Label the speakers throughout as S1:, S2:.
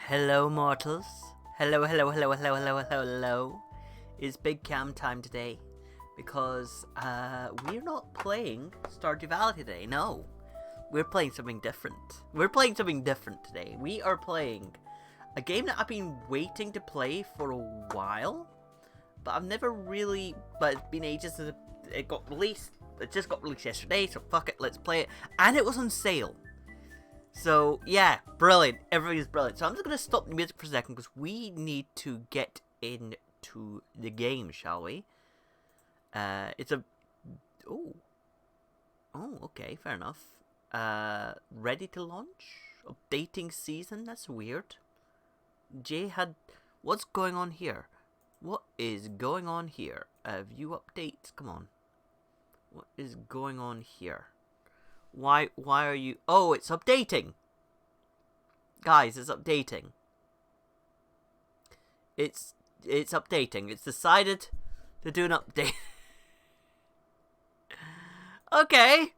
S1: Hello, mortals. Hello. It's Big Cam time today because we're not playing Stardew Valley today. No, we're playing something different. Today. We are playing a game that I've been waiting to play for a while, but I've never really. But it's been ages since it got released. It just got released yesterday, so fuck it, let's play it. And it was on sale. So, yeah, brilliant. Everything's brilliant. So I'm just going to stop the music for a second because we need to get into the game, shall we? It's a... Oh, okay, fair enough. Ready to launch? Updating season? That's weird. Jay had... What's going on here? What is going on here? View updates? Come on. What is going on here? Why are you... Oh, it's updating! Guys, it's updating. It's updating. It's decided to do an update. Okay.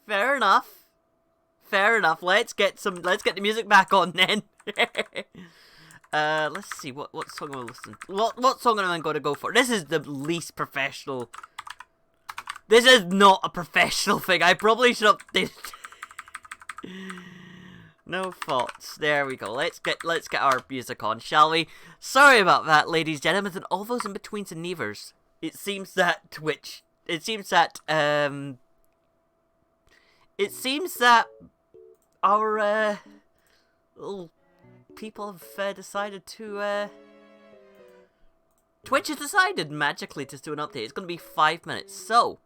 S1: Fair enough. Let's get the music back on then. Let's see what song am I listening to? What song am I going to go for? This is the least professional. This is not a professional thing. I probably should update. No faults. There we go. Let's get our music on, shall we? Sorry about that, ladies and gentlemen, and all those in betweens and neithers. It seems that our little people have decided to Twitch has decided magically to do an update. It's going to be 5 minutes, so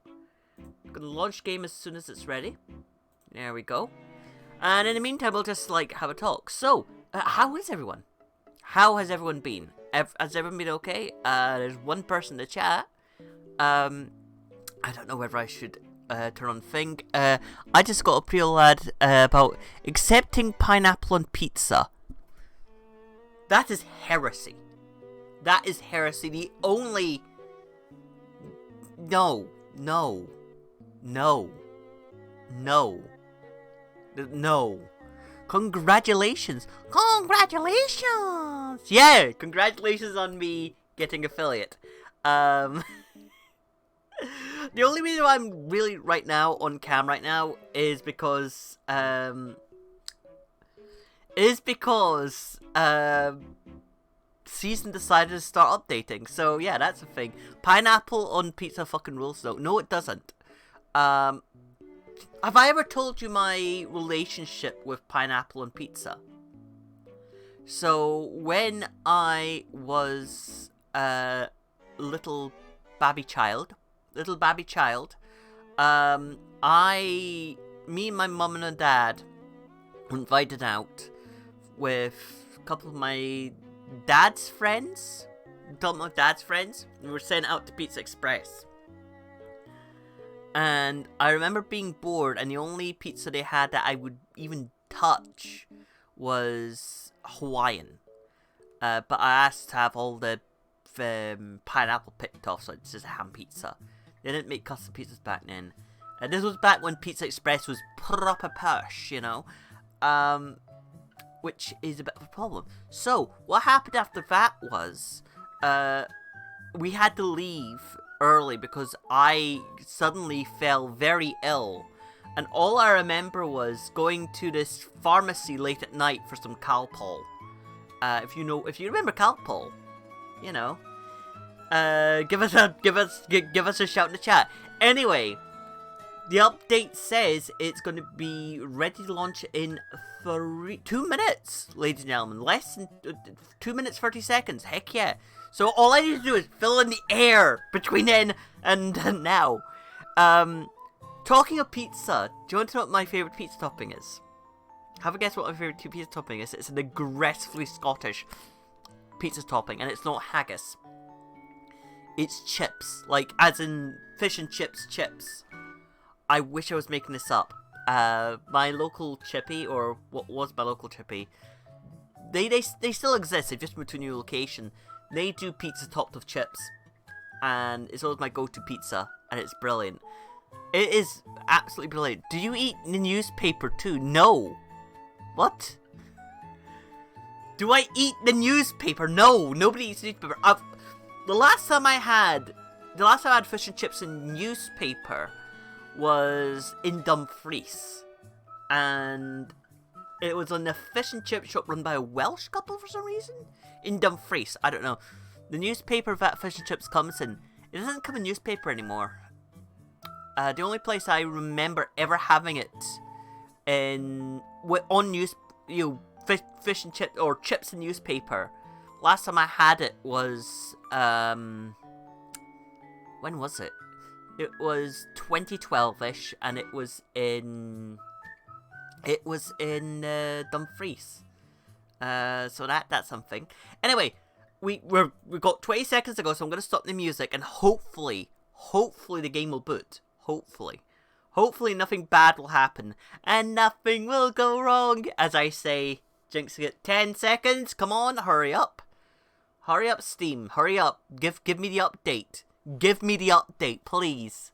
S1: I'm going to launch game as soon as it's ready. There we go. And in the meantime, we'll just, have a talk. So, how is everyone? How has everyone been? Has everyone been okay? There's one person in the chat. I don't know whether I should turn on thing. I just got a pre-lad about accepting pineapple on pizza. That is heresy. The only... No. Congratulations! Yeah, congratulations on me getting affiliate. The only reason why I'm really right now on cam right now is because season decided to start updating. So yeah, that's the thing. Pineapple on pizza fucking rules though. No, it doesn't. Have I ever told you my relationship with pineapple on pizza? So, when I was a little babby child, me and my mum and dad were invited out with a couple of my dad's friends. We were sent out to Pizza Express. And I remember being bored, and the only pizza they had that I would even touch was Hawaiian. But I asked to have all the pineapple picked off, so it's just a ham pizza. They didn't make custom pizzas back then. And this was back when Pizza Express was proper push, you know. Which is a bit of a problem. So, what happened after that was, we had to leave early because I suddenly fell very ill, and all I remember was going to this pharmacy late at night for some Calpol. If you remember Calpol, you know, give us a shout in the chat. Anyway, the update says it's going to be ready to launch in 2 minutes, ladies and gentlemen. Less than 2 minutes 30 seconds. Heck yeah. So all I need to do is fill in the air between then and now. Talking of pizza, do you want to know what my favourite pizza topping is? Have a guess what my favourite pizza topping is. It's an aggressively Scottish pizza topping, and it's not haggis. It's chips, as in fish and chips. I wish I was making this up. My local chippy, or what was my local chippy, they still exist. They've just moved to a new location. They do pizza topped with chips, and it's always my go-to pizza, and it's brilliant. It is absolutely brilliant. Do you eat the newspaper too? No. What? Do I eat the newspaper? No, nobody eats newspaper. The last time I had fish and chips and newspaper was in Dumfries. And it was on a fish and chip shop run by a Welsh couple for some reason? In Dumfries, I don't know. The newspaper that fish and chips comes in, it doesn't come in newspaper anymore. The only place I remember ever having it fish and chip or chips and newspaper. Last time I had it was when was it? It was 2012ish, and it was in Dumfries. So that's something. Anyway, we got 20 seconds to go, so I'm gonna stop the music, and hopefully the game will boot. Hopefully nothing bad will happen, and nothing will go wrong, as I say, jinxing it. 10 seconds, come on, hurry up. Hurry up, Steam, hurry up. Give me the update. Give me the update, please.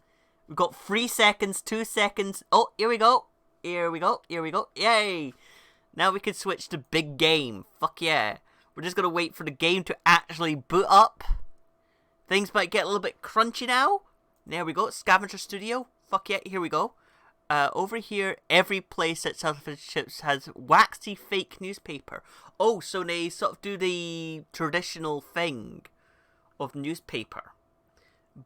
S1: We've got 3 seconds, 2 seconds. Oh, here we go. Yay. Now we can switch to big game. Fuck yeah. We're just gonna wait for the game to actually boot up. Things might get a little bit crunchy now. There we go, Scavenger Studio. Fuck yeah, here we go. Over here, every place that sells fish and chips has waxy fake newspaper. Oh, so they sort of do the traditional thing of newspaper.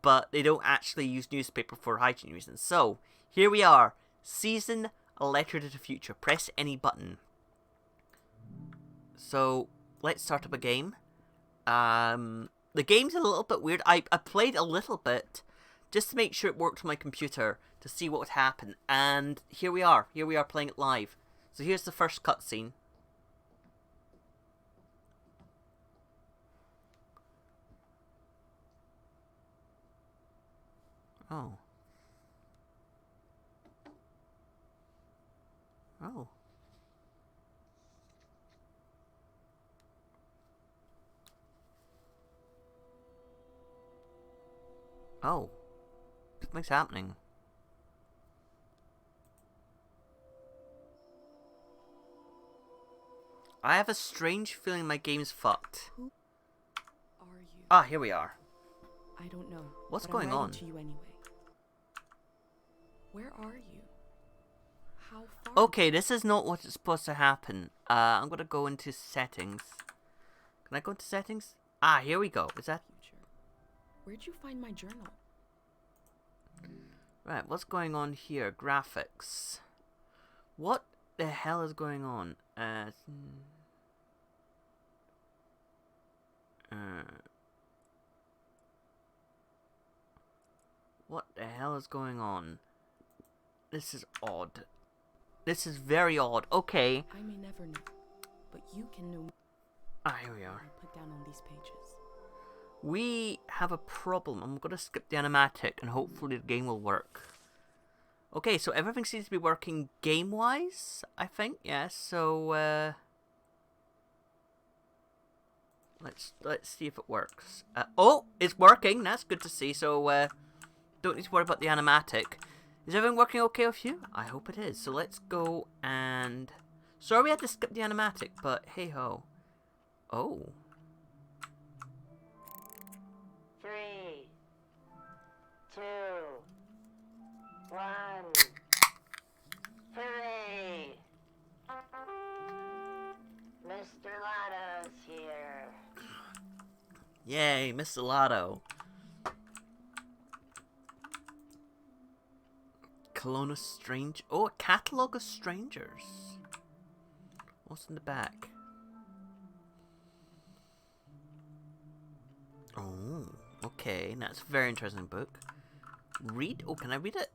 S1: But they don't actually use newspaper for hygiene reasons. So, here we are. Season, a letter to the future. Press any button. So, let's start up a game. The game's a little bit weird. I played a little bit just to make sure it worked on my computer to see what would happen. And here we are. Here we are playing it live. So here's the first cutscene. Oh. Oh. Oh. Something's happening. I have a strange feeling my game's fucked.
S2: Who are you?
S1: Ah, here we are.
S2: I don't know.
S1: What's
S2: but
S1: going
S2: I'm
S1: on?
S2: to you anyway. Where are you? How far?
S1: Okay, this is not what's supposed to happen. I'm gonna go into settings. Can I go into settings? Ah, here we go. Is that...
S2: Future. Where'd you find my journal?
S1: Right, what's going on here? Graphics. What the hell is going on? What the hell is going on? This is odd. This is very odd. Okay.
S2: I may never know, but you can know.
S1: Ah, here we are.
S2: I put down on these pages.
S1: We have a problem. I'm going to skip the animatic and hopefully the game will work. Okay, so everything seems to be working game-wise, I think. Yeah, so let's see if it works. Oh, it's working. That's good to see. So don't need to worry about the animatic. Is everything working okay with you? I hope it is. So let's go and... Sorry we had to skip the animatic, but hey-ho. Oh.
S3: 3, 2, 1. Hooray! Mr. Lotto's here.
S1: Yay, Mr. Lotto. Kelowna Strange. Oh, a catalogue of strangers. What's in the back? Oh, okay. That's a very interesting book. Read? Oh, can I read it?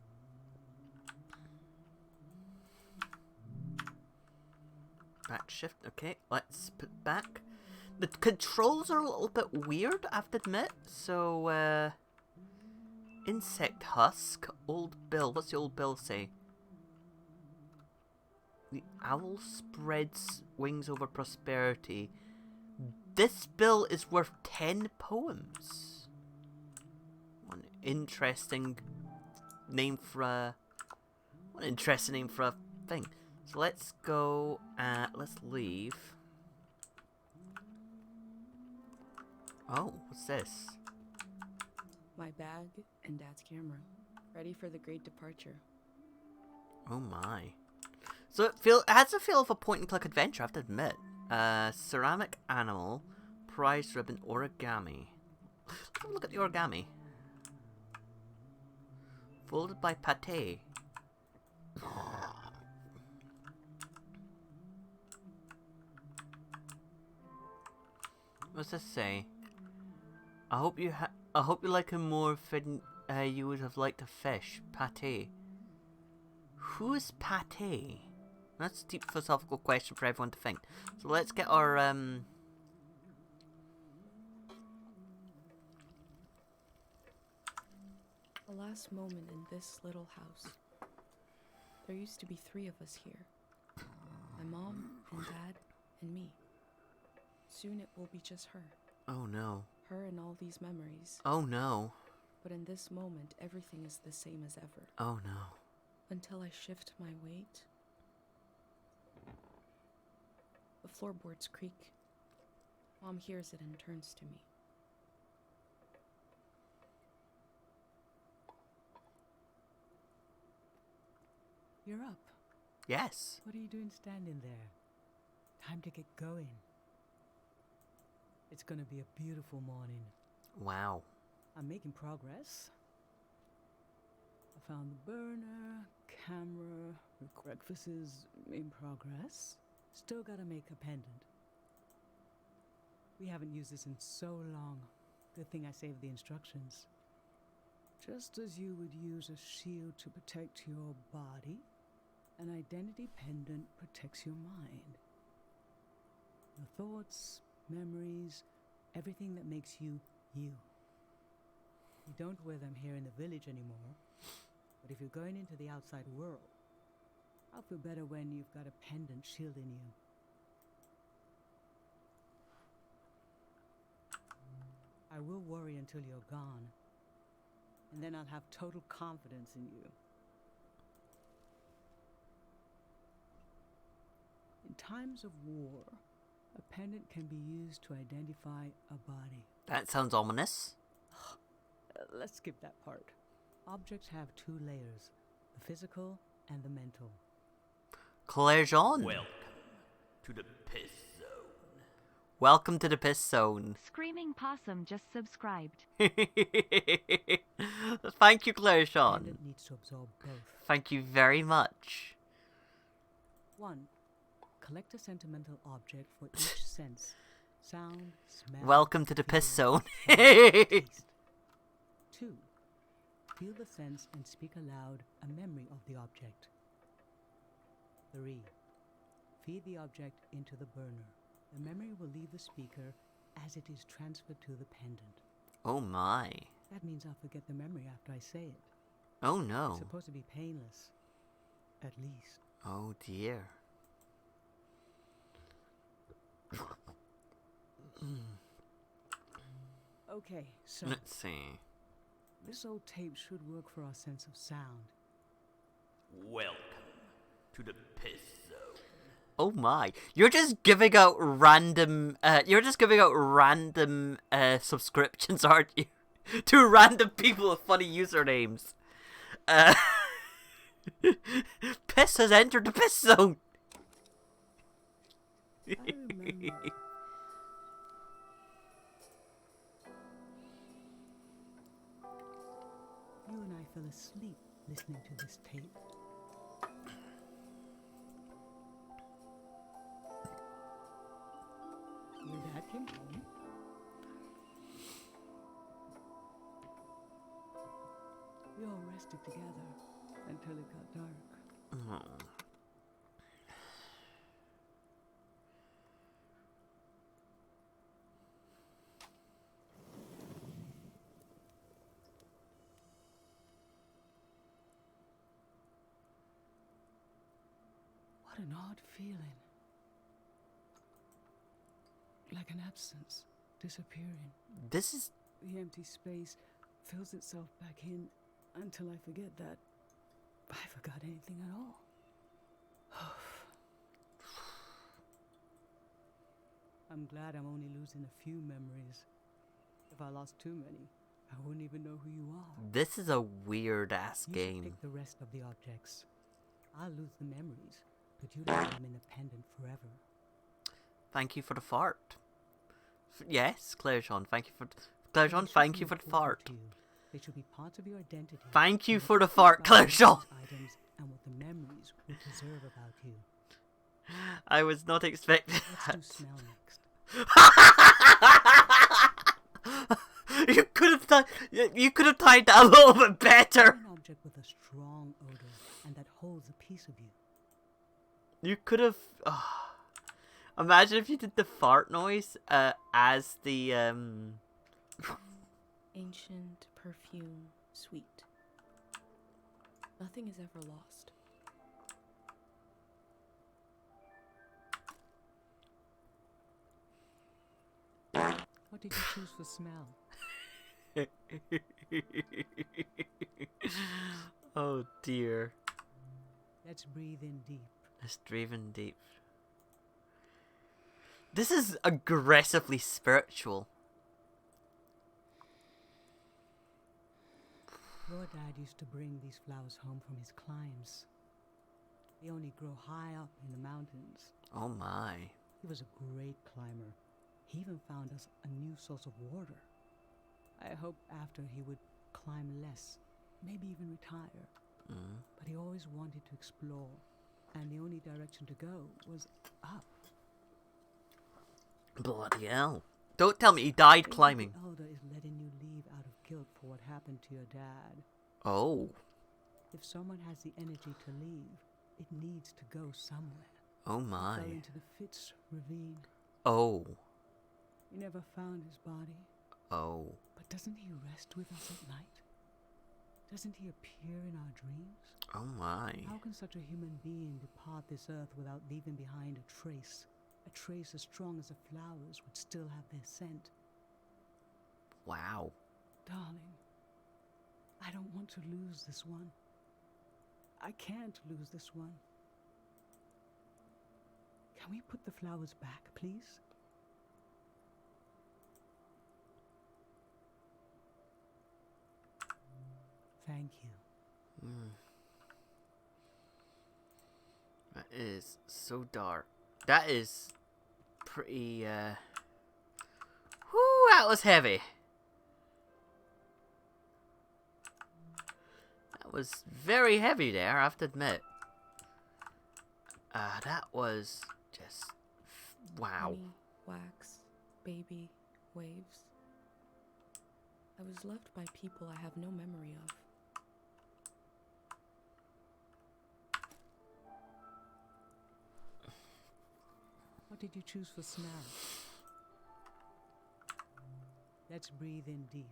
S1: Back shift. Okay, let's put back. The controls are a little bit weird, I have to admit. So, insect husk. Old bill. What's the old bill say? The owl spreads wings over prosperity. This bill is worth 10 poems. One interesting name for a... What an interesting name for a thing. So let's go, let's leave. Oh, what's this?
S2: My bag and Dad's camera. Ready for the great departure.
S1: Oh my. So it has a feel of a point-and-click adventure, I have to admit. Ceramic animal, prize ribbon, origami. Let's have a look at the origami. Folded by pate. What's this say? I hope you like him more than you would have liked a fish. Pate. Who is pate? That's a deep philosophical question for everyone to think. So let's get our
S2: The last moment in this little house. There used to be 3 of us here. My mom and Dad and me. Soon it will be just her.
S1: Oh no.
S2: Her and all these memories.
S1: Oh no.
S2: But in this moment, everything is the same as ever.
S1: Oh no.
S2: Until I shift my weight. The floorboards creak. Mom hears it and turns to me.
S4: You're up.
S1: Yes.
S4: What are you doing standing there? Time to get going. It's gonna be a beautiful morning.
S1: Wow.
S4: I'm making progress. I found the burner, camera, breakfast is in progress. Still gotta make a pendant. We haven't used this in so long. Good thing I saved the instructions. Just as you would use a shield to protect your body, an identity pendant protects your mind. Your thoughts, memories, everything that makes you, you. You don't wear them here in the village anymore, but if you're going into the outside world, I'll feel better when you've got a pendant shielding you. I will worry until you're gone, and then I'll have total confidence in you. In times of war, a pendant can be used to identify a body.
S1: That sounds ominous.
S4: Let's skip that part. Objects have 2 layers, the physical and the mental.
S1: Claire Jean.
S5: Welcome to the piss zone.
S1: Welcome to the piss zone.
S6: Screaming Possum just subscribed.
S1: Thank you, Claire Jean.
S4: Pendant needs to absorb both.
S1: Thank you very much.
S4: 1. Collect a sentimental object for each sense. Sound, smell.
S1: Welcome to the piss
S4: feel,
S1: zone.
S4: taste. 2. Feel the sense and speak aloud a memory of the object. 3. Feed the object into the burner. The memory will leave the speaker as it is transferred to the pendant.
S1: Oh my.
S4: That means I'll forget the memory after I say it.
S1: Oh
S4: It's
S1: no.
S4: supposed to be painless. At least.
S1: Oh dear.
S4: Okay, so
S1: Let's see.
S4: this old tape should work for our sense of sound.
S5: Welcome to the piss zone.
S1: Oh my. You're just giving out random subscriptions, aren't you? To random people with funny usernames. Piss has entered the piss zone.
S4: I remember. You and I fell asleep listening to this tape. Your dad came home. We all rested together until it got dark. What an odd feeling. Like an absence, disappearing.
S1: This is...
S4: The empty space fills itself back in until I forget that I forgot anything at all. I'm glad I'm only losing a few memories. If I lost too many, I wouldn't even know who you are.
S1: This is a weird ass
S4: You should
S1: game.
S4: take the rest of the objects. I'll lose the memories, but you'll have them in the pendant forever.
S1: Thank you for the fart. Yes, Claire Sean, thank you for Claire
S4: They
S1: Sean,
S4: should
S1: thank
S4: be
S1: you for the
S4: important
S1: fart.
S4: to you. They should be parts of your identity.
S1: Thank you
S4: and
S1: for the
S4: what
S1: fart,
S4: about
S1: Claire
S4: these
S1: Sean.
S4: items and what the memories will preserve about you.
S1: I was not expecting
S4: Let's
S1: that.
S4: do smell next.
S1: You could have tied that a little bit better.
S4: An object with a strong odor and that holds a piece of you.
S1: You could have. Imagine if you did the fart noise as the
S2: Ancient perfume, sweet. Nothing is ever lost.
S4: What did you choose for smell?
S1: Oh dear.
S4: Let's breathe in deep.
S1: Let's breathe in deep. This is aggressively spiritual.
S4: Your dad used to bring these flowers home from his climbs. They only grow high up in the mountains.
S1: Oh my.
S4: He was a great climber. He even found us a new source of water. I hoped after he would climb less, maybe even retire. But he always wanted to explore, and the only direction to go was up.
S1: Bloody hell. Don't tell me he died
S4: Maybe
S1: climbing.
S4: The elder is letting you leave out of guilt for what happened to your dad.
S1: Oh.
S4: If someone has the energy to leave, it needs to go somewhere.
S1: Oh
S4: He
S1: my.
S4: fell into the Fitz ravine.
S1: Oh.
S4: You never found his body.
S1: Oh.
S4: But doesn't he rest with us at night? Doesn't he appear in our dreams?
S1: Oh my.
S4: How can such a human being depart this earth without leaving behind a trace? A trace as strong as the flowers would still have their scent.
S1: Wow.
S4: Darling, I don't want to lose this one. I can't lose this one. Can we put the flowers back, please? Thank you.
S1: That is so dark. That is pretty, whew, that was heavy. That was very heavy there, I have to admit. That was just, wow.
S2: Honey, wax, baby, waves. I was loved by people I have no memory of.
S4: What did you choose for smell? Let's breathe in deep.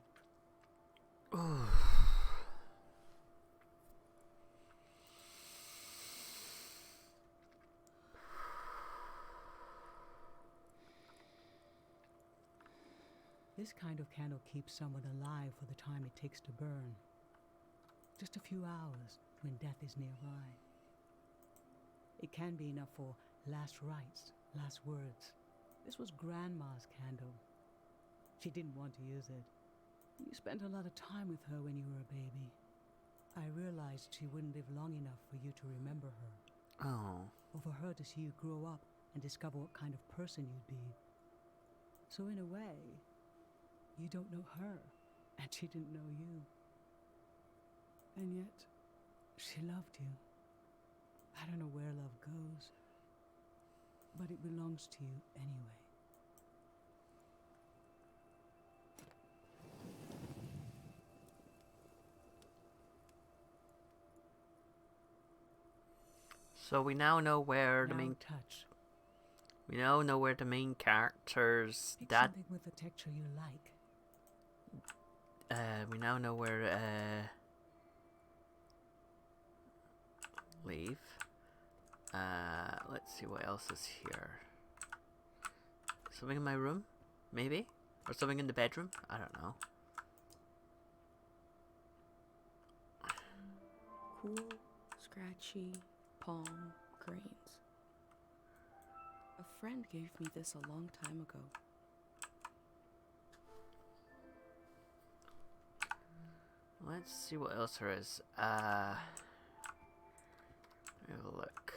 S4: This kind of candle keeps someone alive for the time it takes to burn. Just a few hours when death is nearby. It can be enough for last rites, last words. This was Grandma's candle. She didn't want to use it. You spent a lot of time with her when you were a baby. I realized she wouldn't live long enough for you to remember her.
S1: Oh.
S4: Or for her to see you grow up and discover what kind of person you'd be. So in a way, you don't know her, and she didn't know you. And yet, she loved you. I don't know where love goes, but it belongs to you anyway.
S1: So we now know where the
S4: Now
S1: main
S4: touch.
S1: we now know where the main characters
S4: Pick
S1: that
S4: something with a texture you like.
S1: we now know where leave. Let's see what else is here. Something in my room? Maybe? Or something in the bedroom? I don't know.
S2: Cool, scratchy, palm grains. A friend gave me this a long time ago.
S1: Let's see what else there is. Have a look.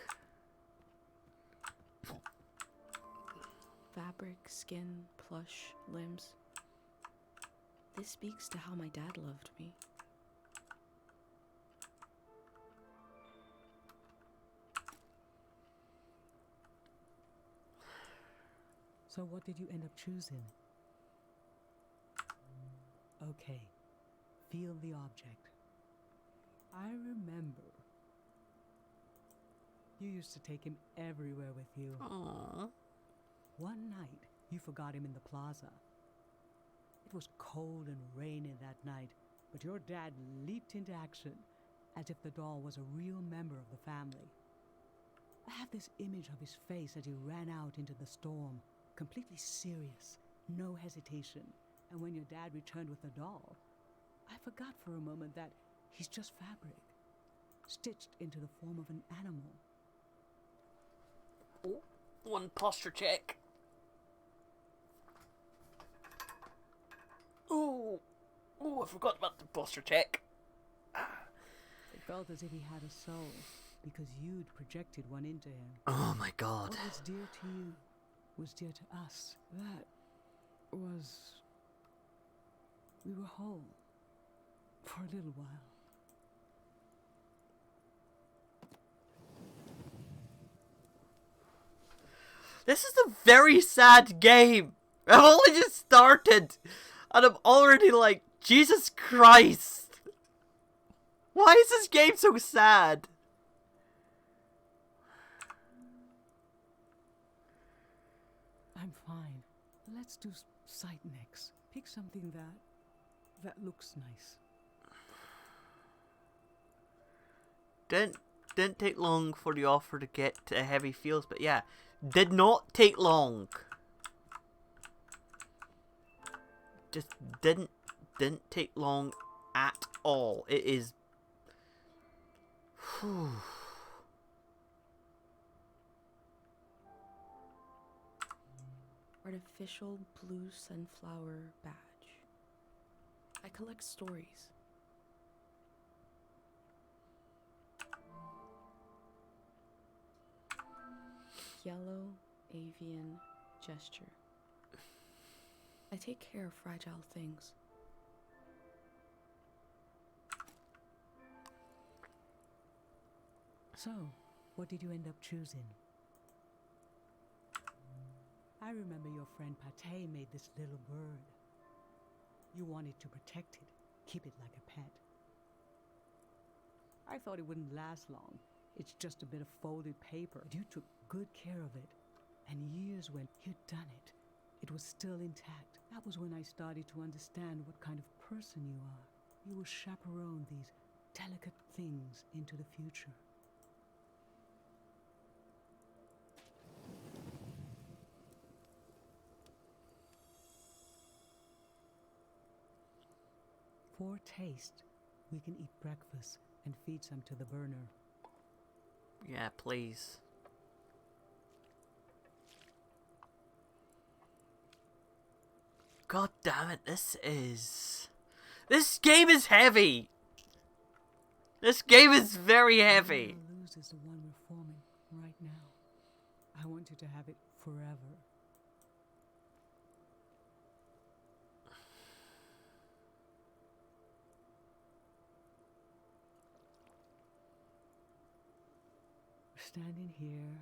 S2: Fabric, skin, plush, limbs. This speaks to how my dad loved me.
S4: So what did you end up choosing? Okay, feel the object. I remember. You used to take him everywhere with you.
S1: Aww.
S4: One night, you forgot him in the plaza. It was cold and rainy that night, but your dad leaped into action as if the doll was a real member of the family. I have this image of his face as he ran out into the storm, completely serious, no hesitation. And when your dad returned with the doll, I forgot for a moment that he's just fabric, stitched into the form of an animal.
S1: Oh, one posture check. Oh, I forgot about the posture check.
S4: It felt as if he had a soul, because you'd projected one into him.
S1: Oh my god.
S4: What was dear to you was dear to us. That was... We were whole. For a little while.
S1: This is a very sad game. I've only just started, and I'm already like, Jesus Christ. Why is this game so sad?
S4: I'm fine. Let's do sight next. Pick something that looks nice.
S1: Didn't take long for the offer to get to heavy feels, but yeah, did not take long. Just didn't take long at all. It is. Whew.
S2: Artificial blue sunflower badge. I collect stories. Yellow avian gesture. I take care of fragile things.
S4: So, what did you end up choosing? I remember your friend Pate made this little bird. You wanted to protect it, keep it like a pet. I thought it wouldn't last long. It's just a bit of folded paper. You took good care of it. And years when you'd done it, it was still intact. That was when I started to understand what kind of person you are. You will chaperone these delicate things into the future. For taste, we can eat breakfast and feed some to the burner.
S1: Yeah, please. God damn it, this game is heavy. This game is very heavy.
S4: The one we'll lose is the one we're forming right now. I want you to have it forever. We're standing here.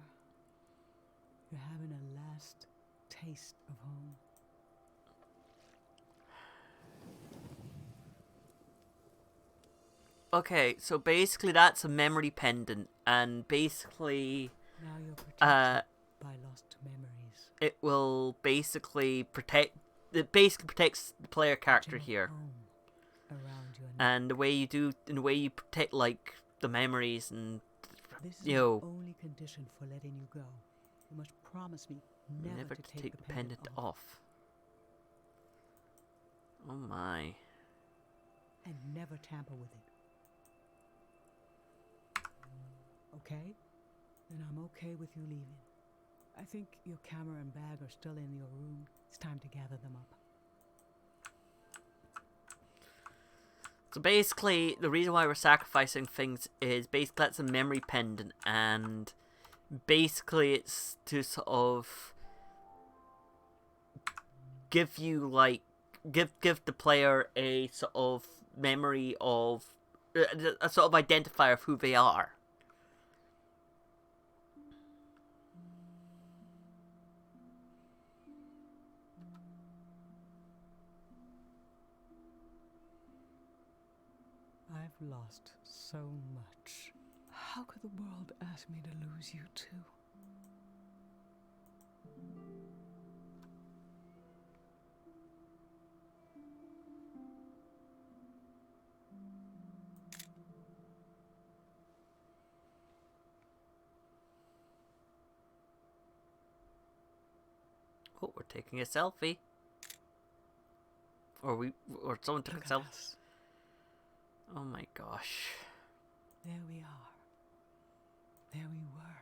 S4: You're having a last taste of home.
S1: Okay, so basically that's a memory pendant, and basically
S4: Now you're protected by lost memories.
S1: it will basically protect. It basically protects the player character
S4: Touching of
S1: here,
S4: home around your neck.
S1: and the way you protect like the memories and
S4: This is
S1: you
S4: the
S1: know,
S4: only condition for letting you go. You must promise me never
S1: to
S4: to
S1: take the pendant off. Oh my.
S4: and never tamper with it. Okay? Then I'm okay with you leaving. I think your camera and bag are still in your room. It's time to gather them up.
S1: So basically, the reason why we're sacrificing things is basically that's a memory pendant, and basically it's to sort of give you like give the player a sort of memory of a sort of identifier of who they are.
S4: I've lost so much. How could the world ask me to lose you too?
S1: Oh, we're taking a selfie. Or someone took
S4: Look
S1: a
S4: at
S1: selfie.
S4: us.
S1: Oh my gosh.
S4: There we are. There we were.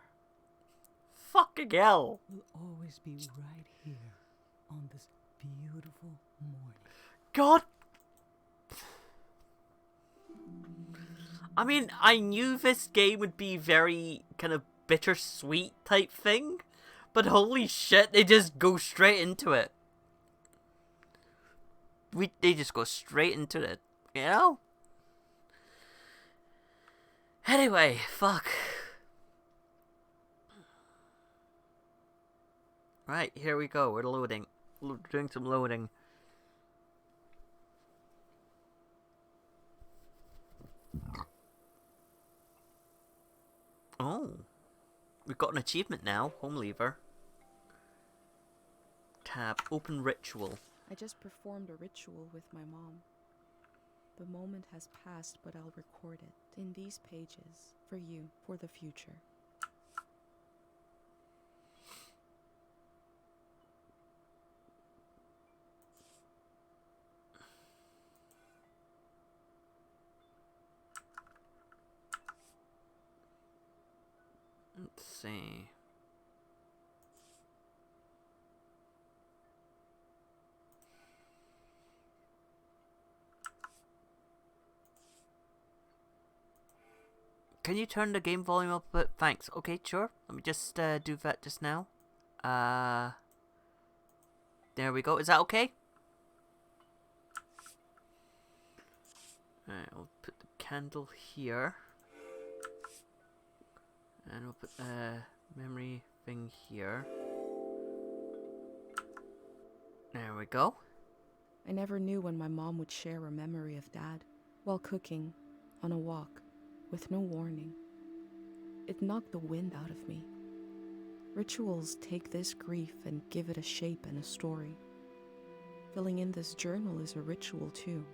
S1: Fucking hell.
S4: We'll always be right here on this beautiful morning.
S1: God. I mean, I knew this game would be very kind of bittersweet type thing, but holy shit, they just go straight into it. They just go straight into it, you know? Anyway, fuck. Right, here we go. We're loading. Doing some loading. Oh. We've got an achievement now. Home lever. Tab. Open ritual.
S2: I just performed a ritual with my mom. The moment has passed, but I'll record it in these pages for you, for the future.
S1: Let's see. Can you turn the game volume up a bit? Thanks. Okay, sure. Let me just do that just now. There we go. Is that okay? Alright, I'll put the candle here. And we'll put the memory thing here. There we go.
S2: I never knew when my mom would share a memory of Dad while cooking, on a walk, with no warning. It knocked the wind out of me. Rituals take this grief and give it a shape and a story. Filling in this journal is a ritual too,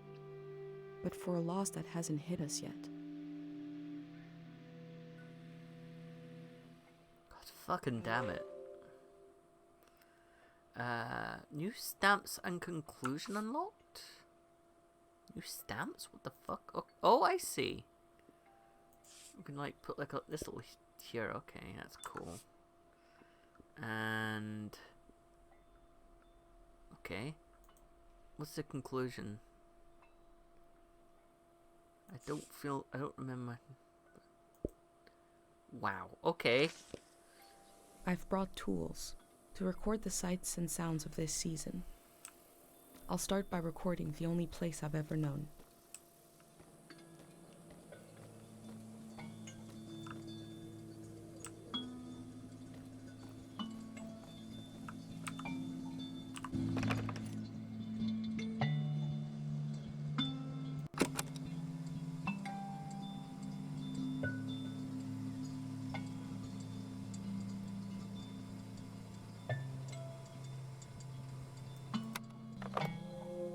S2: but for a loss that hasn't hit us yet.
S1: God fucking damn it. New stamps and conclusion unlocked? New stamps? What the fuck? Oh, I see. We can like put like this little here. Okay, that's cool. And okay, what's the conclusion? I don't remember. Wow. Okay.
S2: I've brought tools to record the sights and sounds of this season. I'll start by recording the only place I've ever known.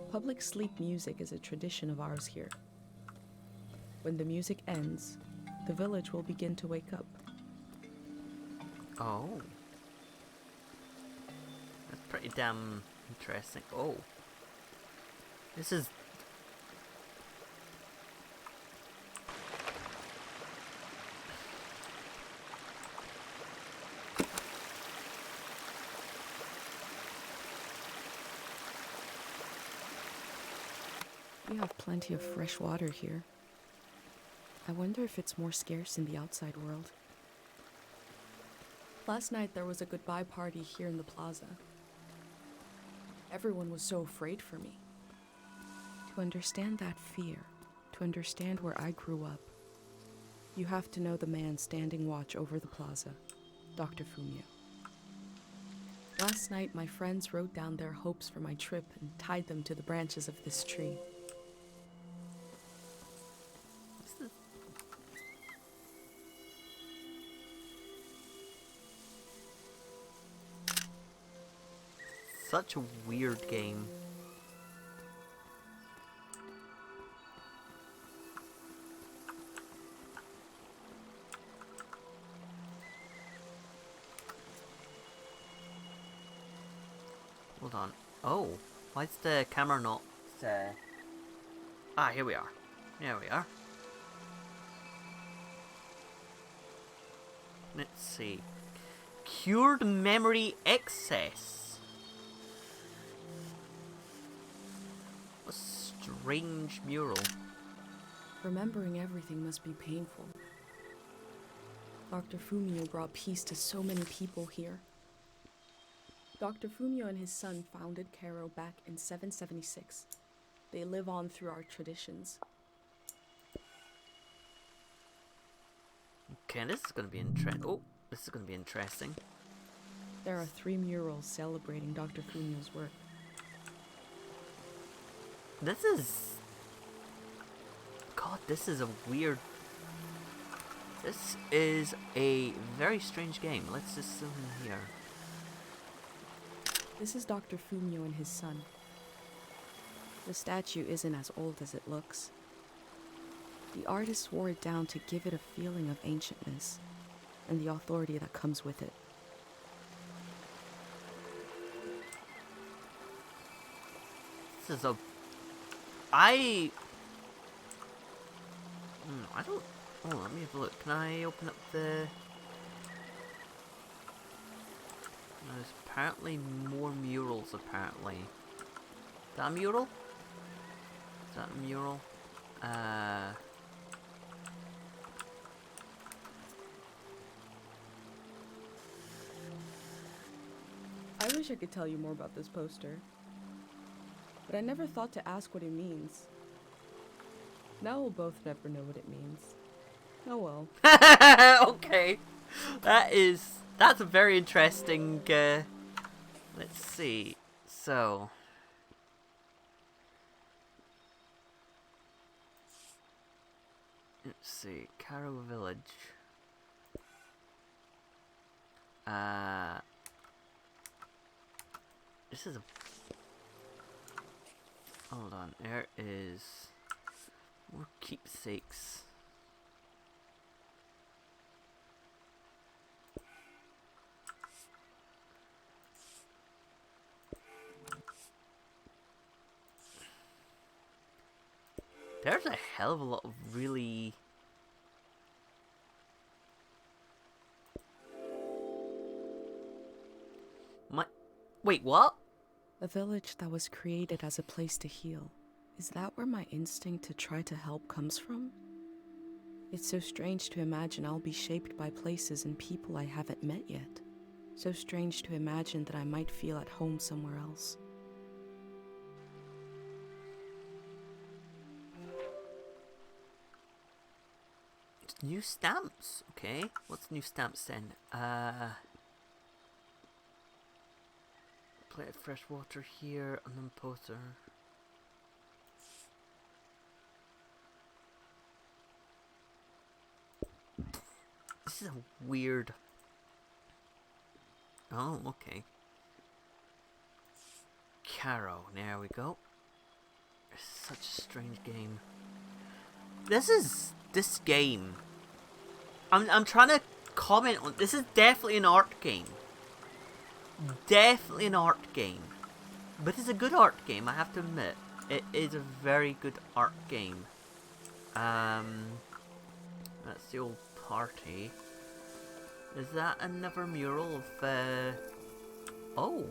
S2: Public sleep music is a tradition of ours here. When the music ends, the village will begin to wake up.
S1: Oh. That's pretty damn interesting. Oh. This is...
S2: We have plenty of fresh water here. I wonder if it's more scarce in the outside world. Last night there was a goodbye party here in the plaza. Everyone was so afraid for me. To understand that fear, to understand where I grew up, you have to know the man standing watch over the plaza, Dr. Fumio. Last night, my friends wrote down their hopes for my trip and tied them to the branches of this tree.
S1: Such a weird game. Hold on. Oh, why is the camera not... Ah, here we are. There we are. Let's see. Cured memory excess. A strange mural.
S2: Remembering everything must be painful. Dr. Fumio brought peace to so many people here. Dr. Fumio and his son founded Cairo back in 776. They live on through our traditions.
S1: Okay, this is gonna be interesting. Oh, this is gonna be interesting.
S2: There are 3 murals celebrating Dr. Fumio's work.
S1: This is... God, this is a weird... This is a very strange game. Let's just zoom in here.
S2: This is Dr. Fumio and his son. The statue isn't as old as it looks. The artist wore it down to give it a feeling of ancientness and the authority that comes with it.
S1: This is a... I don't... Oh, let me have a look. Can I open up the... There's apparently more murals, apparently. Is that a mural? Is that a mural? I
S2: wish I could tell you more about this poster, but I never thought to ask what it means. Now we'll both never know what it means. Oh well.
S1: Okay. That's a very interesting, let's see. So... Let's see. Cairo Village. This is a... Hold on. There is... More keepsakes. There's a hell of a lot of really... Wait, what?
S2: A village that was created as a place to heal. Is that where my instinct to try to help comes from? It's so strange to imagine I'll be shaped by places and people I haven't met yet. So strange to imagine that I might feel at home somewhere else.
S1: New stamps. Okay. What's new stamps then? Plate of fresh water here, and then poster. This is a weird... Oh, okay. Caro, there we go. It's such a strange game. This game. I'm trying to comment on... This is definitely an art game. Definitely an art game. But it's a good art game, I have to admit. It is a very good art game. That's the old party. Is that another mural of, Oh.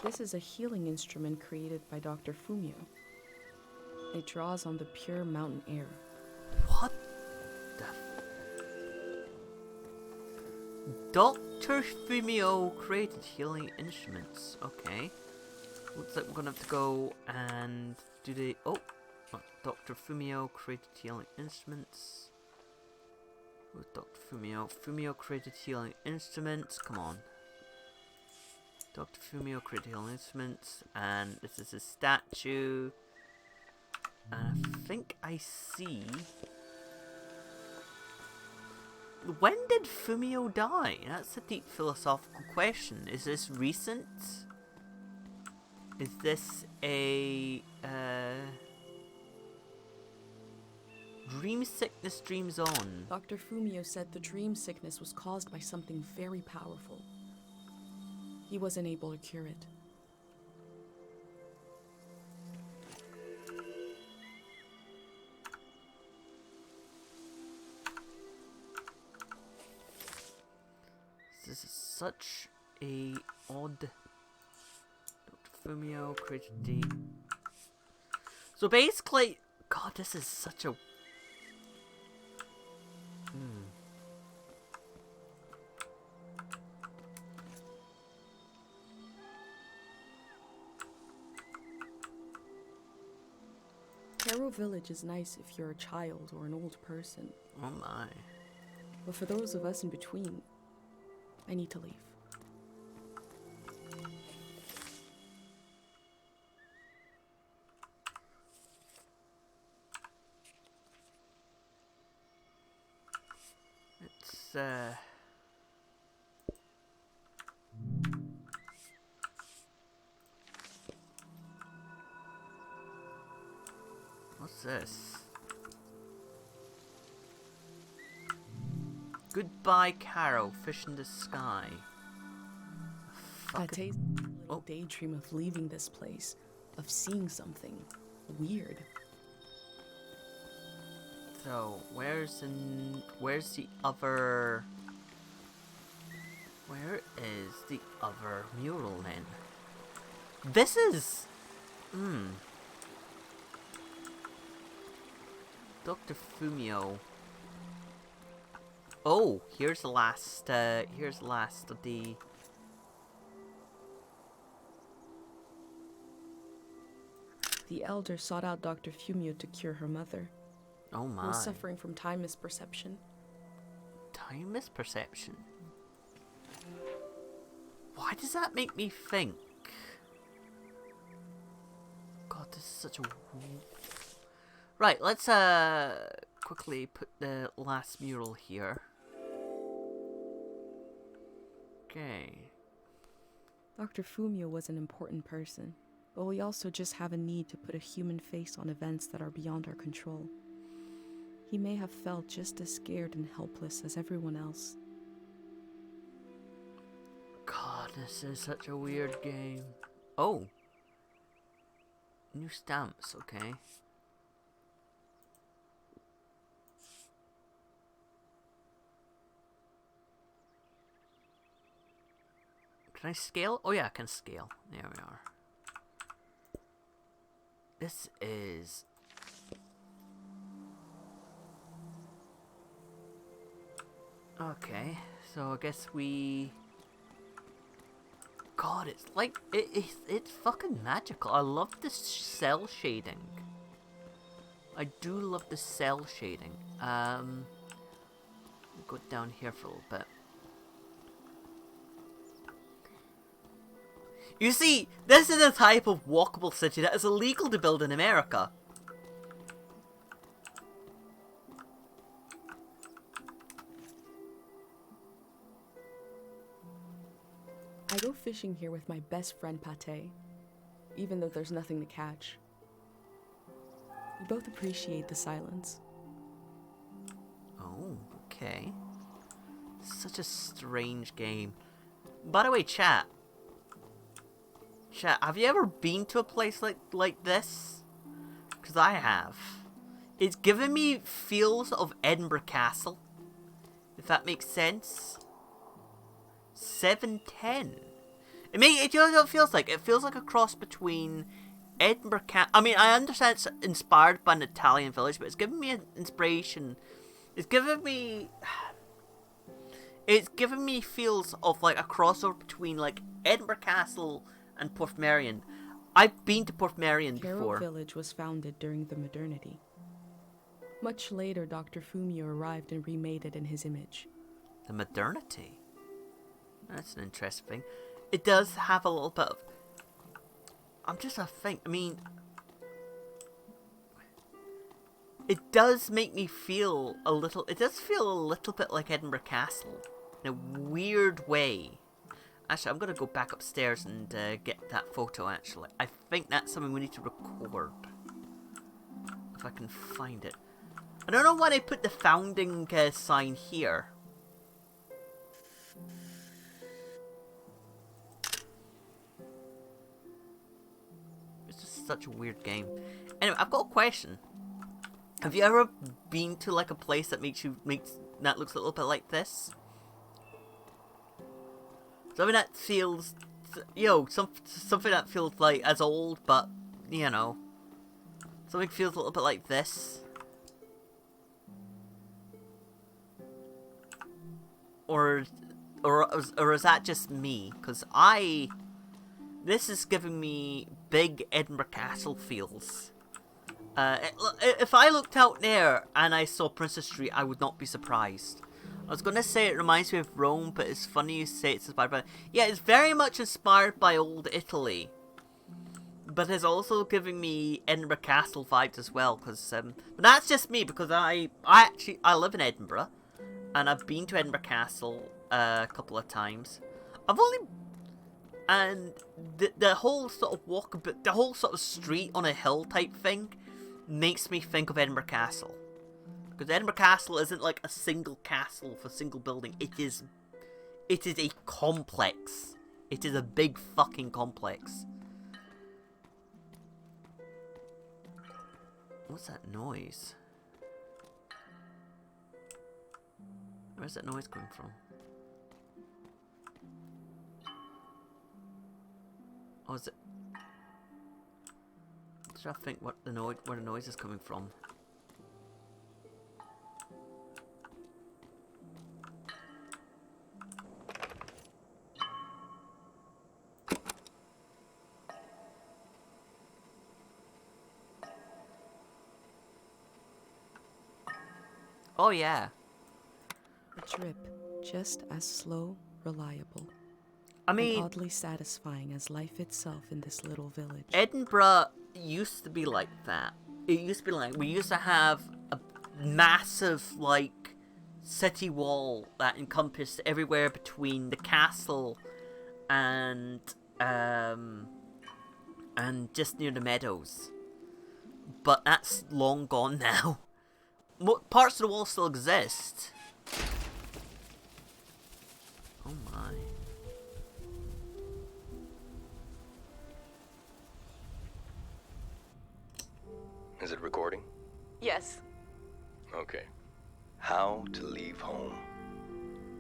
S2: This is a healing instrument created by Dr. Fumio. It draws on the pure mountain air.
S1: What the Dr. Fumio created healing instruments. Okay. Looks like we're gonna have to go and do the... Oh! Dr. Fumio created healing instruments. Who's Dr. Fumio? Fumio created healing instruments. Come on. Dr. Fumio created healing instruments. And this is his statue. And I think I see... When did Fumio die? That's a deep philosophical question. Is this recent? Is this a... Dream sickness dreams on.
S2: Dr. Fumio said the dream sickness was caused by something very powerful. He wasn't able to cure it.
S1: This is such a odd... Dr. Fumio created the... So basically... God, this is such a...
S2: Caro Village is nice if you're a child or an old person.
S1: Oh my.
S2: But for those of us in between, I need to leave.
S1: It's, What's this? Goodbye, Caro. Fish in the sky.
S2: I taste a little daydream of leaving this place, of seeing something weird.
S1: So, where's the other... Where is the other mural then? This is... Dr. Fumio. Oh, here's the last of the...
S2: The elder sought out Dr. Fumio to cure her mother,
S1: Oh
S2: who
S1: my.
S2: was suffering from time misperception.
S1: Time misperception? Why does that make me think? God, this is such a... Right, let's quickly put the last mural here. Okay.
S2: Dr. Fumio was an important person, but we also just have a need to put a human face on events that are beyond our control. He may have felt just as scared and helpless as everyone else.
S1: God, this is such a weird game. Oh. New stamps, okay. Can I scale? Oh yeah, I can scale. There we are. This is... Okay, so I guess we... God, it's like... It's fucking magical. I love this cell shading. I do love the cell shading. Go down here for a little bit. You see, this is a type of walkable city that is illegal to build in America.
S2: I go fishing here with my best friend Pate, even though there's nothing to catch. We both appreciate the silence.
S1: Oh, okay. Such a strange game. By the way, chat, have you ever been to a place like this? Because I have. It's given me feels of Edinburgh Castle, if that makes sense. 710. You know what it feels like? It feels like a cross between Edinburgh I mean, I understand it's inspired by an Italian village, but it's giving me an inspiration. It's giving me feels of like a crossover between like Edinburgh Castle and Porthmeirion. I've been to Porthmeirion
S2: Carrow
S1: before.
S2: Village was founded during the modernity. Much later, Dr. Fumio arrived and remade it in his image.
S1: The modernity? That's an interesting thing. It does have a little bit of... I'm just a think. I mean... It does make me feel a little... It does feel a little bit like Edinburgh Castle. In a weird way. Actually, I'm going to go back upstairs and get that photo, actually. I think that's something we need to record. If I can find it. I don't know why they put the founding sign here. It's just such a weird game. Anyway, I've got a question. Have you ever been to like a place that that looks a little bit like this? Something that feels, you know, something that feels like as old, but you know, something feels a little bit like this. Or is that just me? Because this is giving me big Edinburgh Castle feels. If I looked out there and I saw Princess Street, I would not be surprised. I was gonna say it reminds me of Rome, but it's funny you say it's inspired by... Yeah, it's very much inspired by old Italy. But it's also giving me Edinburgh Castle vibes as well, because... but that's just me, because I live in Edinburgh. And I've been to Edinburgh Castle a couple of times. And the whole sort of the whole sort of street on a hill type thing makes me think of Edinburgh Castle. Because Edinburgh Castle isn't like a single castle for a single building. It is a complex. It is a big fucking complex. What's that noise? Where's that noise coming from? Oh, is it? I'm trying to think where the noise is coming from. Oh yeah.
S2: A trip just as slow, reliable,
S1: I mean,
S2: and oddly satisfying as life itself in this little village.
S1: Edinburgh used to be like that. It used to be like, we used to have a massive, like, city wall that encompassed everywhere between the castle and just near the meadows. But that's long gone now. Parts of the wall still exist. Oh my.
S7: Is it recording?
S2: Yes.
S7: Okay. How to leave home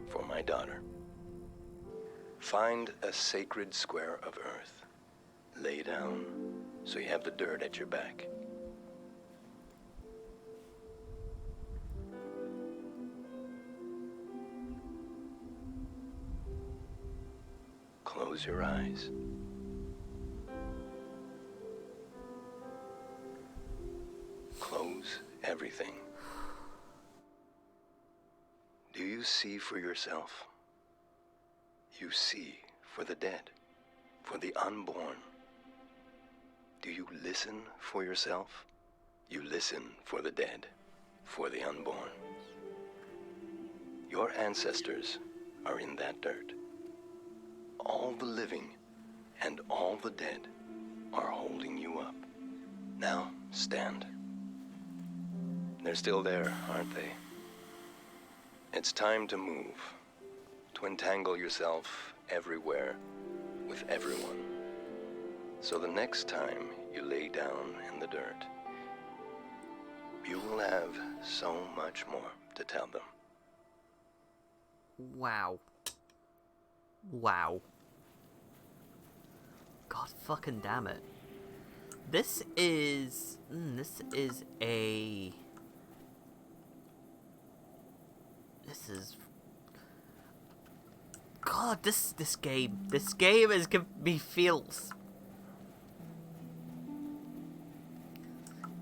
S7: for my daughter. Find a sacred square of earth. Lay down so you have the dirt at your back. Close your eyes. Close everything. Do you see for yourself? You see for the dead, for the unborn. Do you listen for yourself? You listen for the dead, for the unborn. Your ancestors are in that dirt. All the living and all the dead are holding you up. Now, stand. They're still there, aren't they? It's time to move, to entangle yourself everywhere with everyone. So the next time you lay down in the dirt, you will have so much more to tell them.
S1: Wow. Wow. God fucking damn it. This is a... This is... God, this game is giving me feels.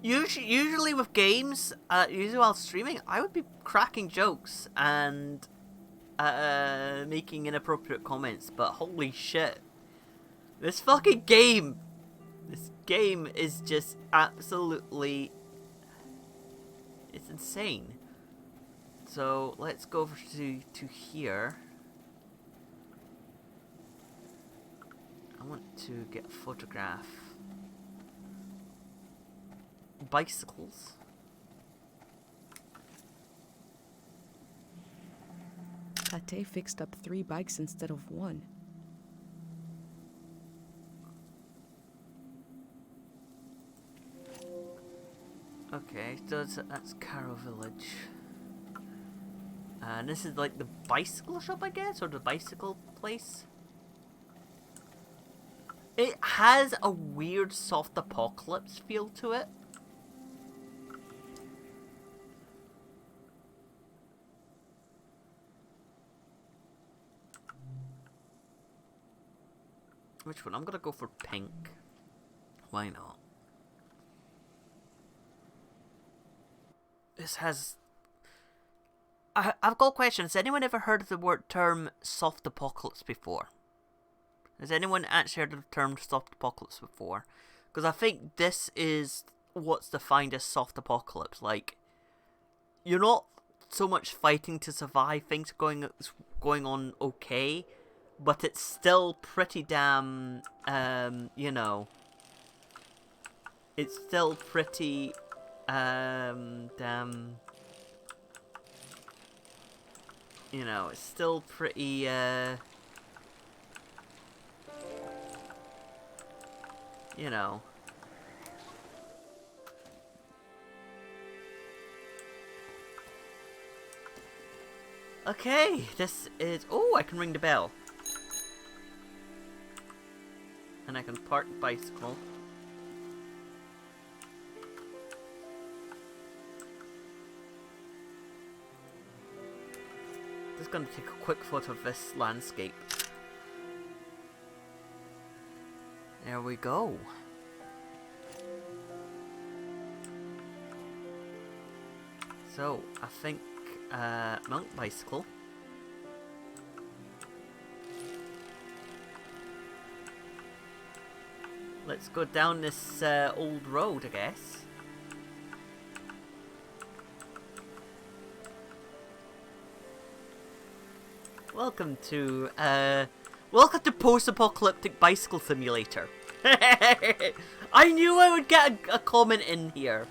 S1: Usually with games, usually while streaming, I would be cracking jokes and making inappropriate comments, but holy shit. This fucking game! This game is just absolutely... It's insane. So, let's go over to here. I want to get a photograph. Bicycles.
S2: Tate fixed up 3 bikes instead of 1.
S1: Okay, so that's Caro Village. And this is like the bicycle shop, I guess, or the bicycle place. It has a weird soft apocalypse feel to it. Which one? I'm gonna go for pink. Why not? This has... I've got a question. Has anyone ever heard of the term soft apocalypse before? Has anyone actually heard of the term soft apocalypse before? Because I think this is what's defined as soft apocalypse. Like, you're not so much fighting to survive, things are going on okay, but it's still pretty damn, you know, it's still pretty, damn, you know, it's still pretty, you know. Okay, this is... Oh, I can ring the bell. And I can park the bicycle. Just gonna take a quick photo of this landscape. There we go. So, I think, mount bicycle. Let's go down this, old road, I guess. Welcome to Post-Apocalyptic Bicycle Simulator. I knew I would get a comment in here.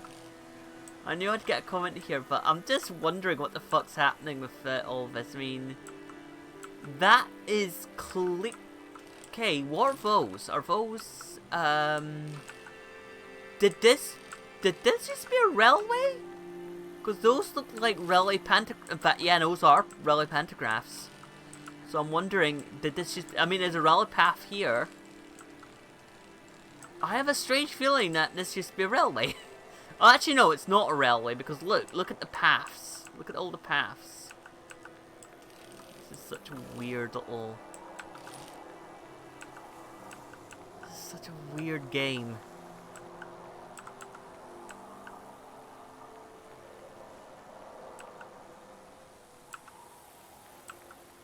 S1: I knew I'd get a comment here, but I'm just wondering what the fuck's happening with all of this. I mean, that is okay, what are those? Are those, did this used to be a railway? Because those look like railway pantographs. In fact, yeah, those are railway pantographs. So I'm wondering, did this just... I mean, there's a railway path here. I have a strange feeling that this used to be a railway. Oh, actually, no, it's not a railway, because look at the paths. Look at all the paths. This is such a weird little... This is such a weird game.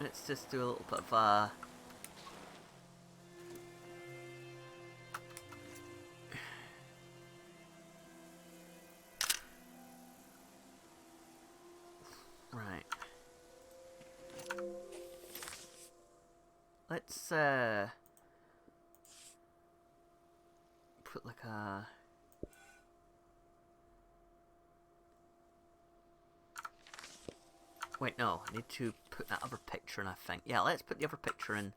S1: Let's just do a little bit of right. Let's put like a... Wait, no, I need to put that other picture in, I think. Yeah, let's put the other picture in.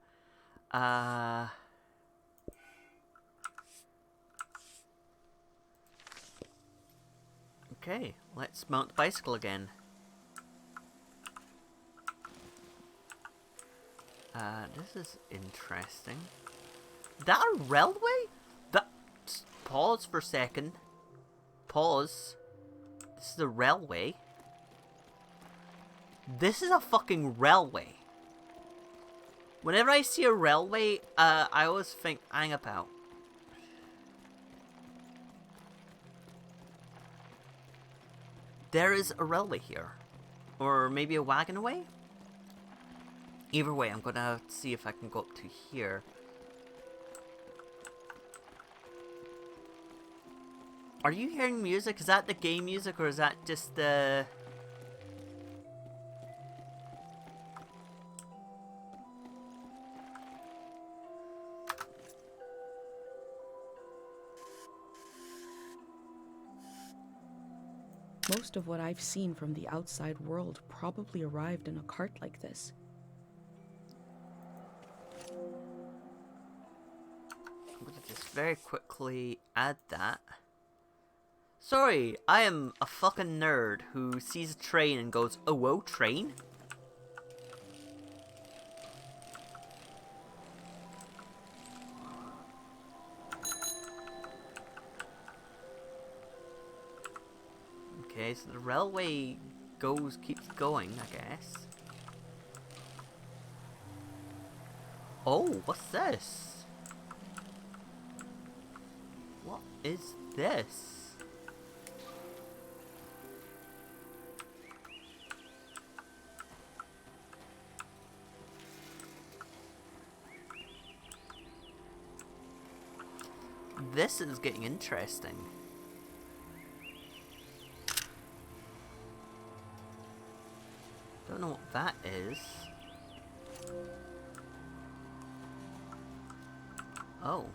S1: Okay, let's mount the bicycle again. This is interesting. that a railway? That... Pause for a second. Pause. This is a railway. This is a fucking railway. Whenever I see a railway, I always think, hang about. There is a railway here. Or maybe a wagonway? Either way, I'm gonna see if I can go up to here. Are you hearing music? Is that the game music or is that just the...
S2: Most of what I've seen from the outside world probably arrived in a cart like this.
S1: I'm gonna just very quickly add that. Sorry, I am a fucking nerd who sees a train and goes, oh, whoa, train? Okay, so the railway keeps going, I guess. Oh, what's this? What is this? This is getting interesting. Don't know what that is. Oh.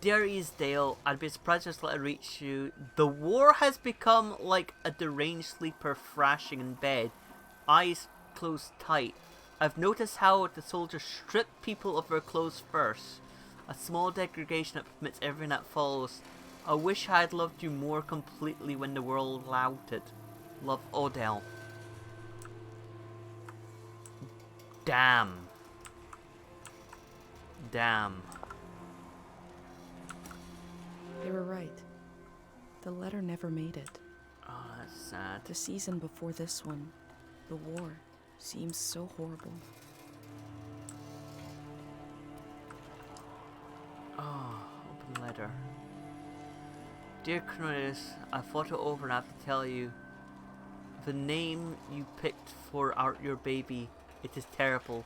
S1: Dear Easdale, I'd be surprised if this letter reach you. The war has become like a deranged sleeper thrashing in bed, eyes closed tight. I've noticed how the soldiers strip people of their clothes first. A small degradation that permits everything that follows. I wish I had loved you more completely when the world allowed it. Love, Odell. Damn. Damn.
S2: They were right. The letter never made it.
S1: Oh, that's sad.
S2: The season before this one, the war, seems so horrible.
S1: Oh, open letter. Dear Cornelius, I thought it over and I have to tell you. The name you picked for your baby, it is terrible.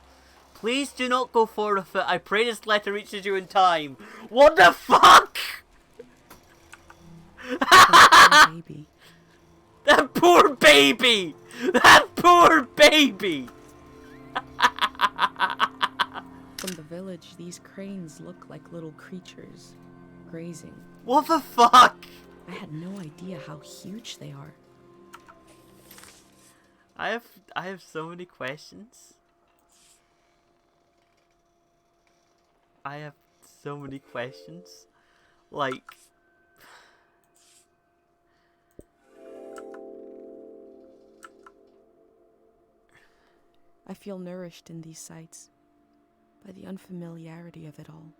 S1: Please do not go forward with it. I pray this letter reaches you in time. What the fuck?
S2: That baby.
S1: That poor baby! That poor baby!
S2: From the village, these cranes look like little creatures, grazing.
S1: What the fuck?
S2: I had no idea how huge they are.
S1: I have so many questions. I have so many questions. Like...
S2: I feel nourished in these sights by the unfamiliarity of it all.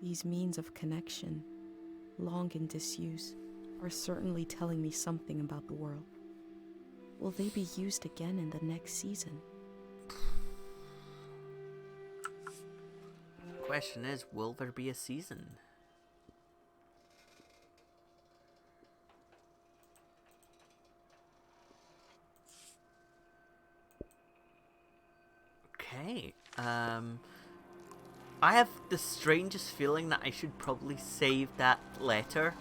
S2: These means of connection, long in disuse, are certainly telling me something about the world. Will they be used again in the next season?
S1: Question is, will there be a season? Okay, I have the strangest feeling that I should probably save that letter.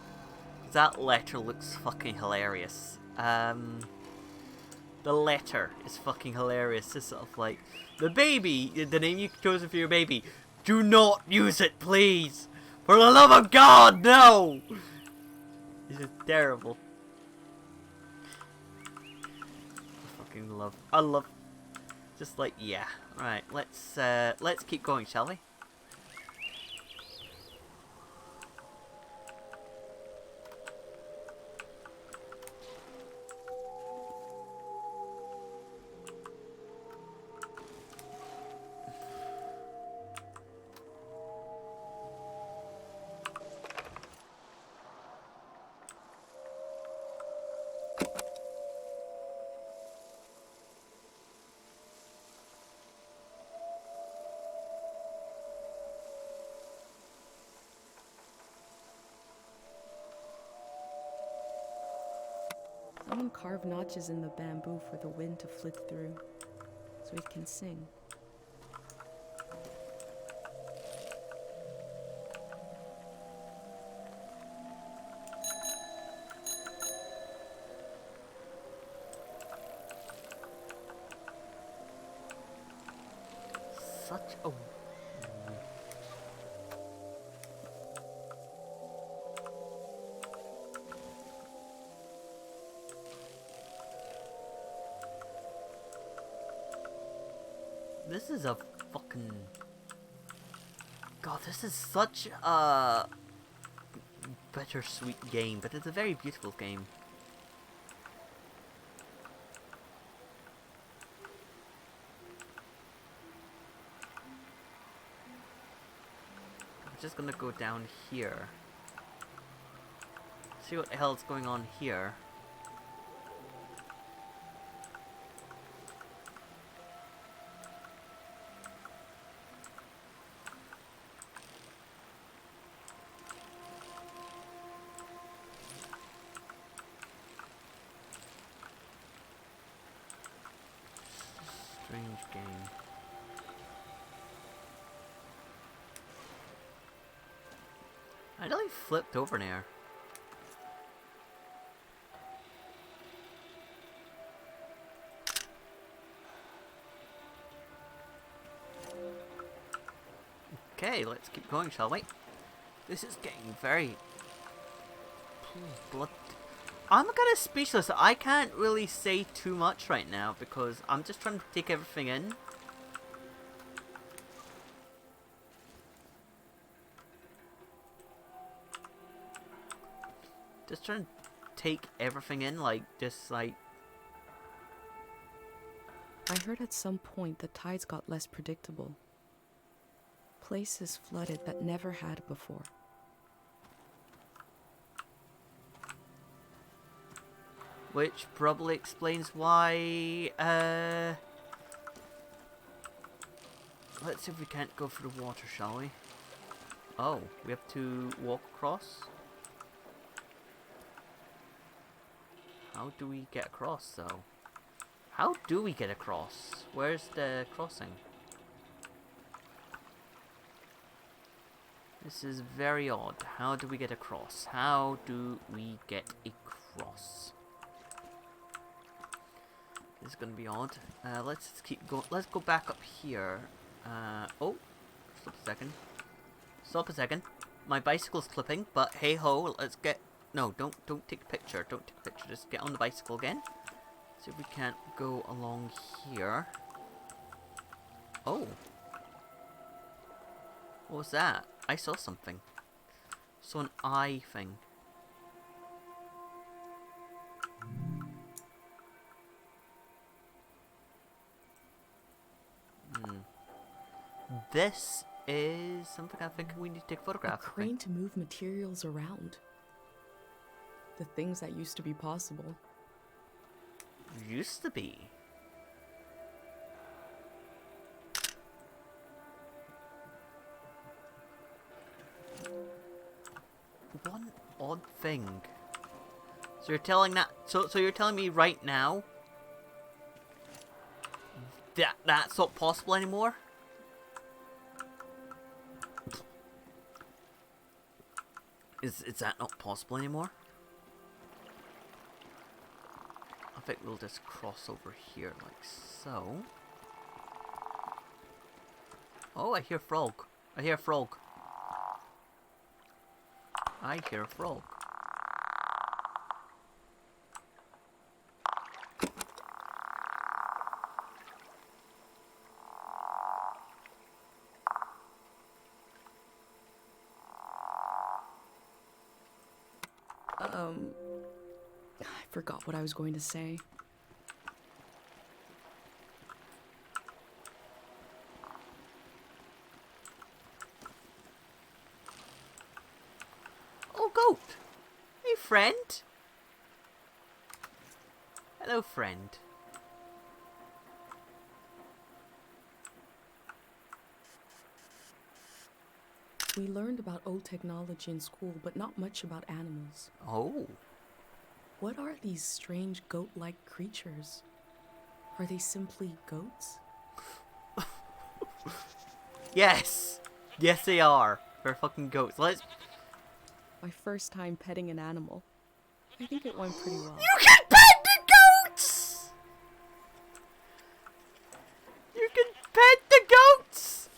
S1: That letter looks fucking hilarious. The letter is fucking hilarious. It's sort of like, the baby, the name you've chosen for your baby, do not use it, please! For the love of God, no! This is terrible. I love, just like, yeah. Right, let's keep going, shall we?
S2: Someone carved notches in the bamboo for the wind to flit through, so it can sing.
S1: Such a... This is a fucking... God, this is such a bittersweet game, but it's a very beautiful game. I'm just gonna go down here. See what the hell is going on here. Strange game. I nearly flipped over there. Okay, let's keep going, shall we? This is getting very... blood. I'm kind of speechless. I can't really say too much right now because I'm just trying to take everything in. Just trying to take everything in, like, just like...
S2: I heard at some point the tides got less predictable. Places flooded that never had before.
S1: Which probably explains why, let's see if we can't go through the water, shall we? Oh, we have to walk across? How do we get across, though? How do we get across? Where's the crossing? This is very odd. How do we get across? How do we get across? This is gonna be odd. Let's just keep going. Let's go back up here. Oh, stop a second. Stop a second. My bicycle's clipping, but hey ho, let's get... No, don't take a picture. Don't take a picture. Just get on the bicycle again. See if we can't go along here. Oh. What was that? I saw something. Saw an eye thing. This is something I think we need to take a
S2: A
S1: photograph of.
S2: crane to move materials around. The things that used to be possible.
S1: Used to be. One odd thing. So you're telling that? So you're telling me right now that that's not possible anymore? Is that not possible anymore? I think we'll just cross over here like so. Oh, I hear frog. I hear a frog. I hear a frog.
S2: I forgot what I was going to say.
S1: Oh, goat! Hey, friend! Hello, friend.
S2: We learned about old technology in school, but not much about animals.
S1: Oh.
S2: What are these strange goat-like creatures? Are they simply goats?
S1: Yes! Yes, they are. They're fucking goats. Let's...
S2: My first time petting an animal. I think it went pretty well.
S1: You can pet the goats! You can pet the goats!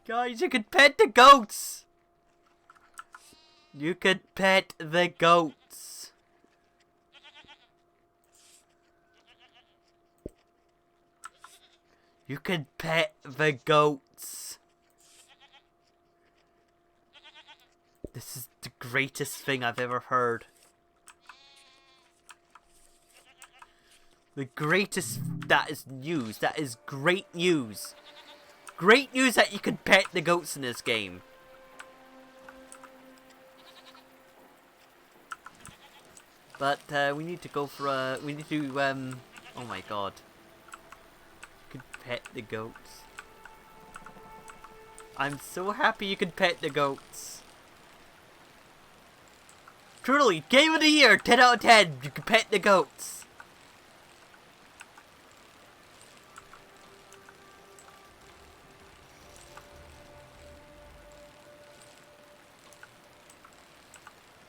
S1: Guys, you can pet the goats! You can pet the goats. You can pet the goats. This is the greatest thing I've ever heard. The greatest... That is news. That is great news. Great news that you can pet the goats in this game. But we need to go for a... We need to... Oh my god. You can pet the goats. I'm so happy you can pet the goats. Truly, game of the year, 10 out of 10. You can pet the goats.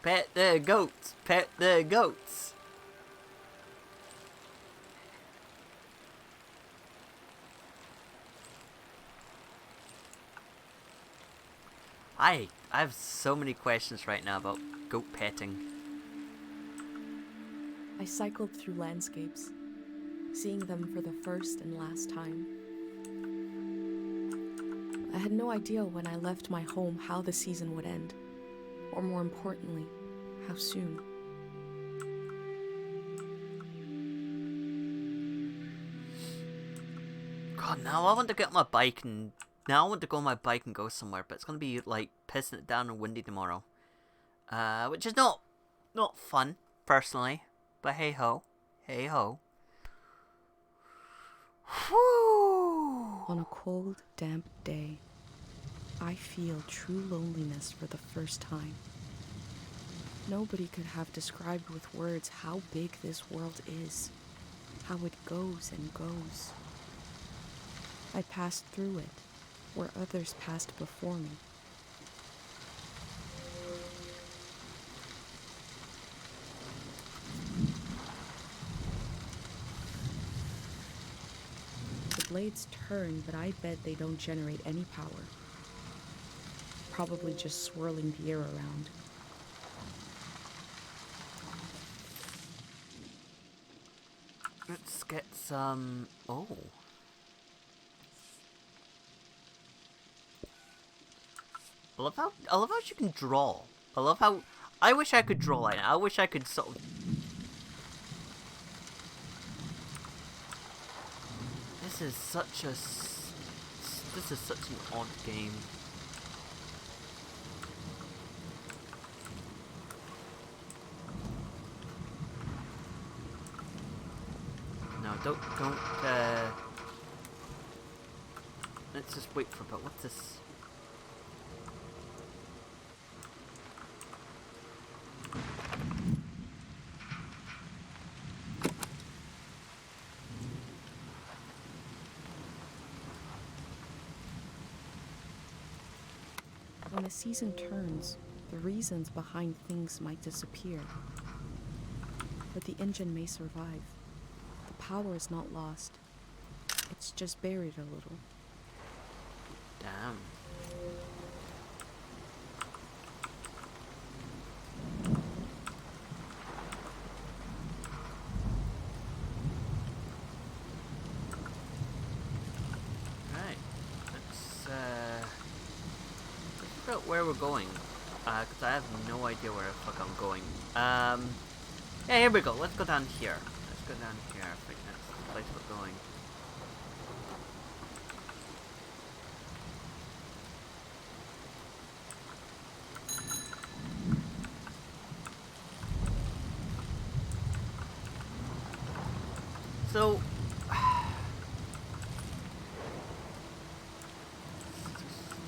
S1: Pet the goats. Pet the goats. I have so many questions right now about goat petting.
S2: I cycled through landscapes, seeing them for the first and last time. I had no idea when I left my home how the season would end, or more importantly, how soon.
S1: God, now I want to get on my bike and... Now I want to go on my bike and go somewhere, but it's going to be, like, pissing it down and windy tomorrow. Which is not fun, personally. But hey-ho. Hey-ho. Whew.
S2: On a cold, damp day, I feel true loneliness for the first time. Nobody could have described with words how big this world is, how it goes and goes. I passed through it, where others passed before me. The blades turn, but I bet they don't generate any power. Probably just swirling the air around.
S1: Let's get some... Oh. I love how you can draw. I love how... I wish I could draw like that. I wish I could sort of... This is such a... This is such an odd game. No, don't, let's just wait for a bit. What's this?
S2: When the season turns, the reasons behind things might disappear. But the engine may survive. The power is not lost. It's just buried a little.
S1: Damn. Right. Let's figure out where we're going. Because I have no idea where the fuck I'm going. Yeah, here we go. Let's go down here. Let's go down here. I think that's the place we're going. So,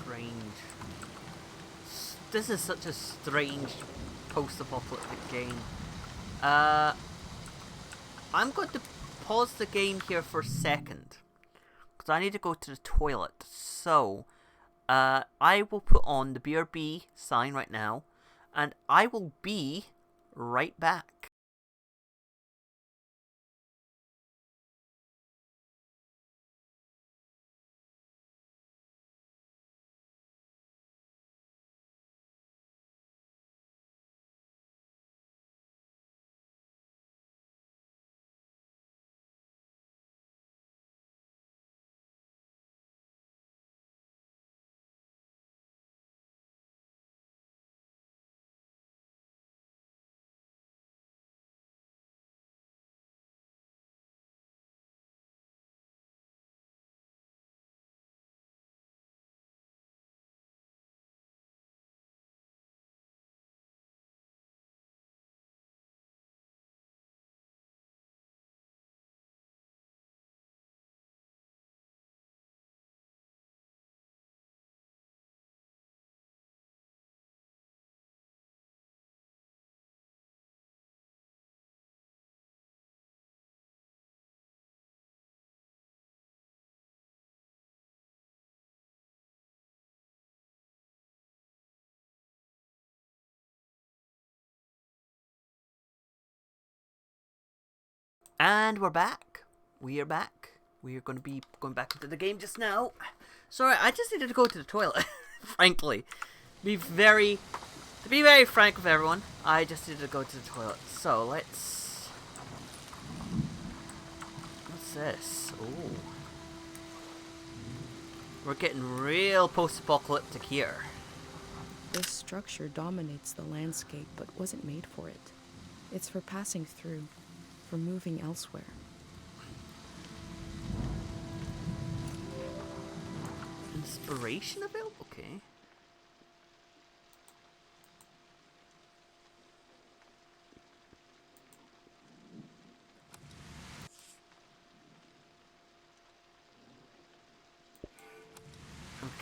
S1: strange. This is such a strange post-apocalyptic game. I'm going to pause the game here for a second. Because I need to go to the toilet. So, I will put on the BRB sign right now. And I will be right back. And we're back. We are back. We are going to be going back into the game just now. Sorry, I just needed to go to the toilet. Frankly, to be very frank with everyone, I just needed to go to the toilet. So let's. What's this? Ooh, we're getting real post-apocalyptic here.
S2: This structure dominates the landscape but wasn't made for it. It's for passing through, for moving elsewhere.
S1: Inspiration available? Okay.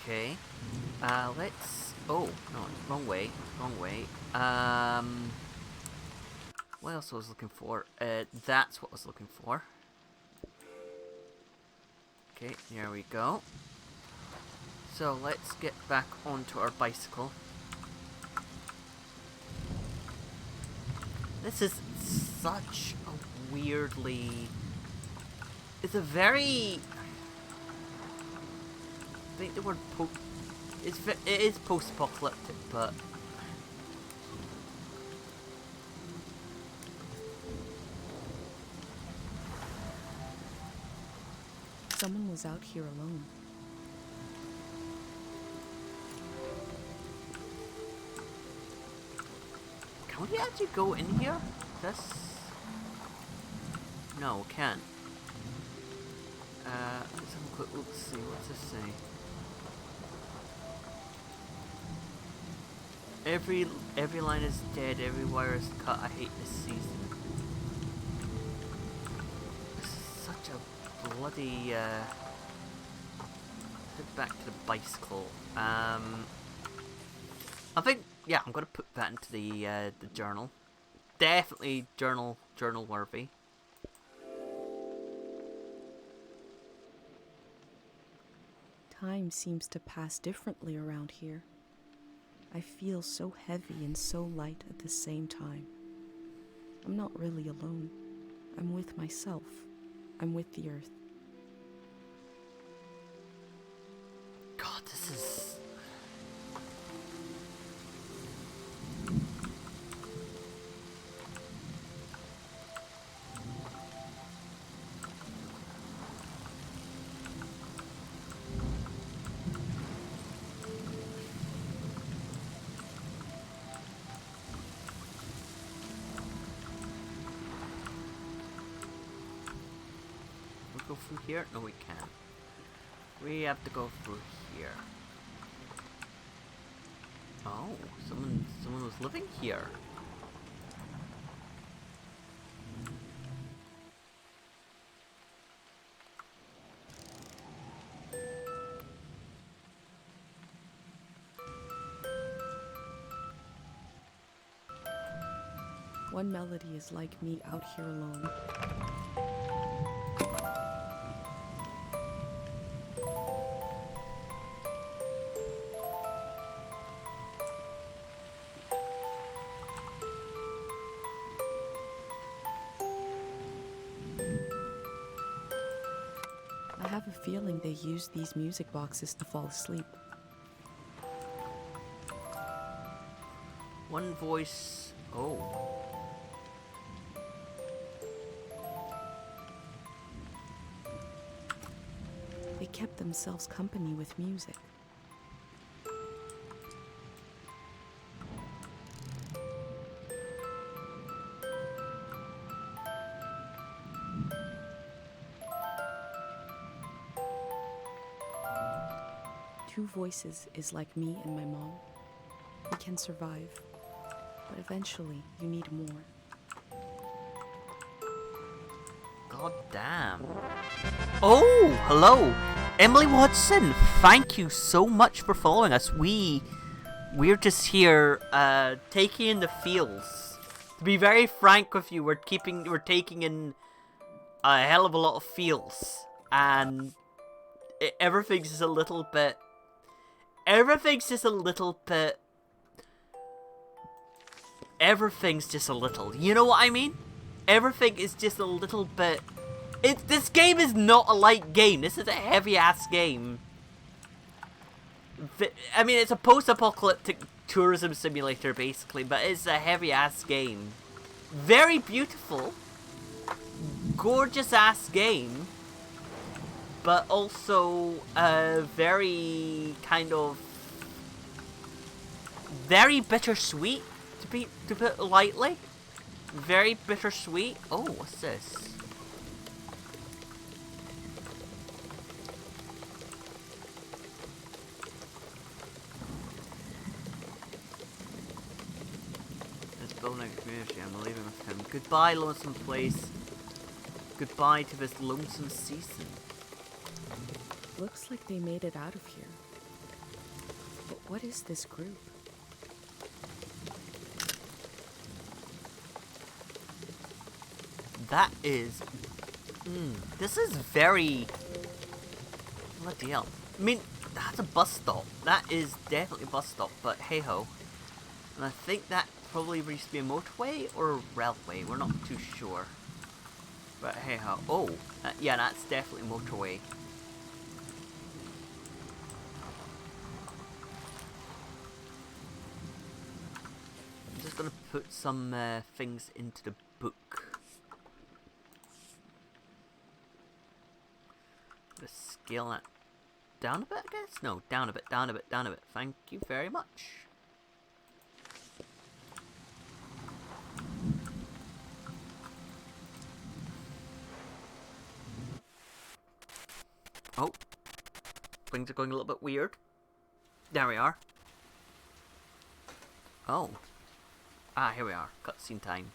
S1: Okay. Let's... Oh, no, wrong way. Wrong way. What else was I looking for? That's what I was looking for. Okay, here we go. So, let's get back onto our bicycle. This is such a weirdly... It's a very... I think the word it is post-apocalyptic, but
S2: Someone was out here alone.
S1: can we actually go in here? This? No, can't. Let's have a quick look. See what's this say. Every line is dead. Every wire is cut. I hate this season. This is such a bloody. Head back to the bicycle. I think yeah, I'm gonna put that into the journal. Definitely journal worthy.
S2: Time seems to pass differently around here. I feel so heavy and so light at the same time. I'm not really alone. I'm with myself. I'm with the earth.
S1: God, this is... Go through here? No, we can't. We have to go through here. Oh, someone was living here.
S2: One melody is like me out here alone. I have a feeling they use these music boxes to fall asleep.
S1: One voice. Oh.
S2: They kept themselves company with music. Two voices is like me and my mom. We can survive, but eventually you need more.
S1: God damn. Oh, hello. Emily Watson, thank you so much for following us. We're just here taking in the feels. To be very frank with you, we're taking in a hell of a lot of feels, and everything's just a little bit. Everything's just a little. You know what I mean? Everything is just a little bit. This game is not a light game. This is a heavy ass game. I mean, it's a post-apocalyptic tourism simulator basically, but it's a heavy ass game. Very beautiful, gorgeous ass game, but also very kind of very bittersweet, to put it lightly. Very bittersweet. Oh, what's this? This building a community. I'm leaving with him. Goodbye, lonesome place. Goodbye to this lonesome season.
S2: Looks like they made it out of here. But what is this group?
S1: That is... this is very... Bloody hell. I mean, that's a bus stop. That is definitely a bus stop, but hey-ho. And I think that probably used to be a motorway or a railway. We're not too sure. But hey-ho. Oh, yeah, that's definitely a motorway. I'm just gonna put some things into the book. Let's scale that down a bit, I guess? No, down a bit, down a bit, down a bit. Thank you very much. Oh. Things are going a little bit weird. There we are. Oh. Ah, here we are. Cutscene time.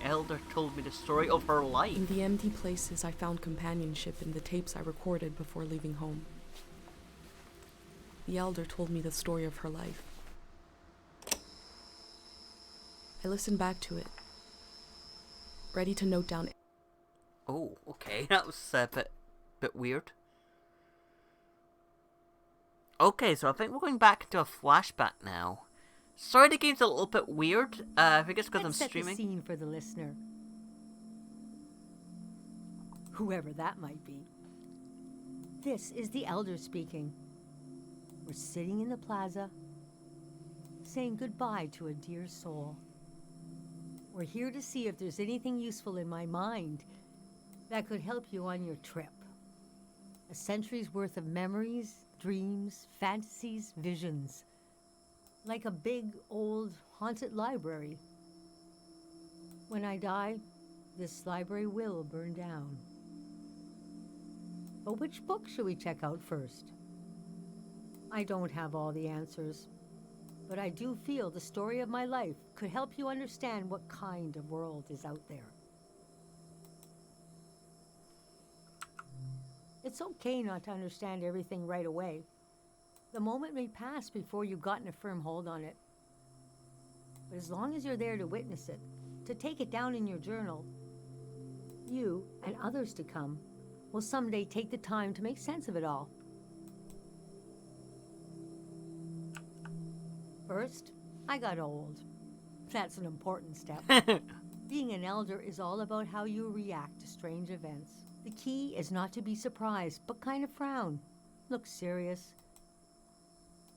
S1: Elder told me the story of her life.
S2: In the empty places, I found companionship in the tapes I recorded before leaving home. The Elder told me the story of her life. I listened back to it, ready to note down.
S1: Oh, okay. That was a bit weird. Okay, so I think we're going back into a flashback now. Sorry, the game's a little bit weird. I think it's because I'm streaming.
S8: Let's set the scene for the listener. Whoever that might be. This is the Elder speaking. We're sitting in the plaza, saying goodbye to a dear soul. We're here to see if there's anything useful in my mind that could help you on your trip. A century's worth of memories, dreams, fantasies, visions. Like a big, old, haunted library. When I die, this library will burn down. But which book should we check out first? I don't have all the answers, but I do feel the story of my life could help you understand what kind of world is out there. It's okay not to understand everything right away. The moment may pass before you've gotten a firm hold on it. But as long as you're there to witness it, to take it down in your journal, you and others to come will someday take the time to make sense of it all. First, I got old. That's an important step. Being an elder is all about how you react to strange events. The key is not to be surprised, but kind of frown, look serious,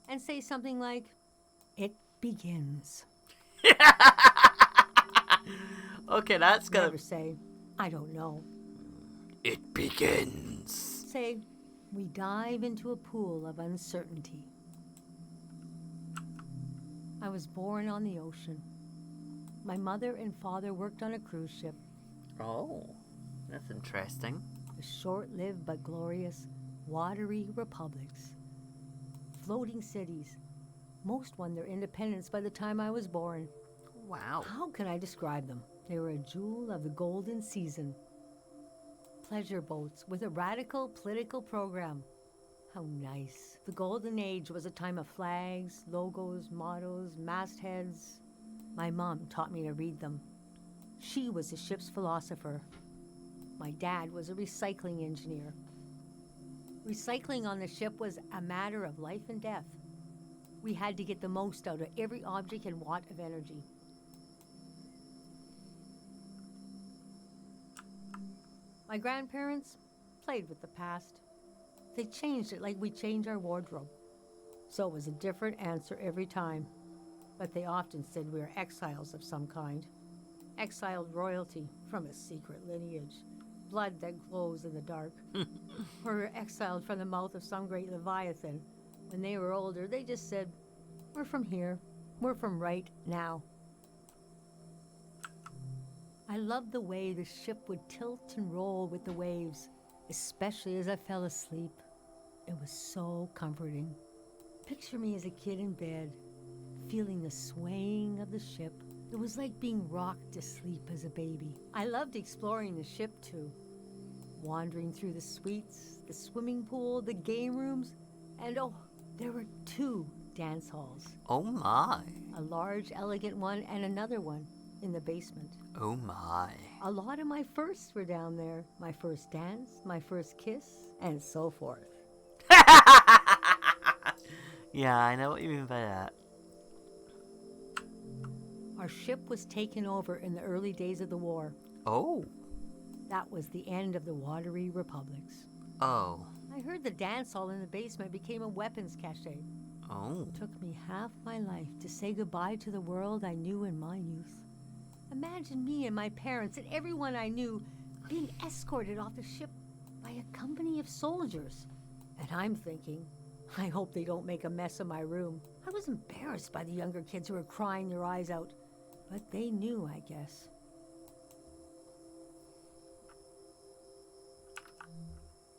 S8: and say something like, "It begins."
S1: Okay, that's gonna...
S8: Never say, "I don't know."
S1: It begins.
S8: Say, "We dive into a pool of uncertainty." I was born on the ocean. My mother and father worked on a cruise ship.
S1: Oh, that's interesting.
S8: The short-lived but glorious watery republics. Floating cities. Most won their independence by the time I was born.
S1: Wow.
S8: How can I describe them? They were a jewel of the golden season. Pleasure boats with a radical political program. How nice. The golden age was a time of flags, logos, mottos, mastheads. My mom taught me to read them. She was a ship's philosopher. My dad was a recycling engineer. Recycling on the ship was a matter of life and death. We had to get the most out of every object and watt of energy. My grandparents played with the past. They changed it like we change our wardrobe. So it was a different answer every time. But they often said we were exiles of some kind. Exiled royalty from a secret lineage. Blood that glows in the dark. Or we're exiled from the mouth of some great leviathan. When they were older, they just said, "We're from here. We're from right now." I loved the way the ship would tilt and roll with the waves, especially as I fell asleep. It was so comforting. Picture me as a kid in bed, feeling the swaying of the ship. It was like being rocked to sleep as a baby. I loved exploring the ship too, wandering through the suites, the swimming pool, the game rooms, and oh, there were 2 dance halls.
S1: Oh my.
S8: A large, elegant one and another one in the basement.
S1: Oh my.
S8: A lot of my firsts were down there. My first dance, my first kiss, and so forth.
S1: Yeah, I know what you mean by that.
S8: Our ship was taken over in the early days of the war.
S1: Oh.
S8: That was the end of the watery republics.
S1: Oh.
S8: I heard the dance hall in the basement became a weapons cache.
S1: Oh.
S8: It took me half my life to say goodbye to the world I knew in my youth. Imagine me and my parents and everyone I knew being escorted off the ship by a company of soldiers. And I'm thinking, I hope they don't make a mess of my room. I was embarrassed by the younger kids who were crying their eyes out. But they knew, I guess.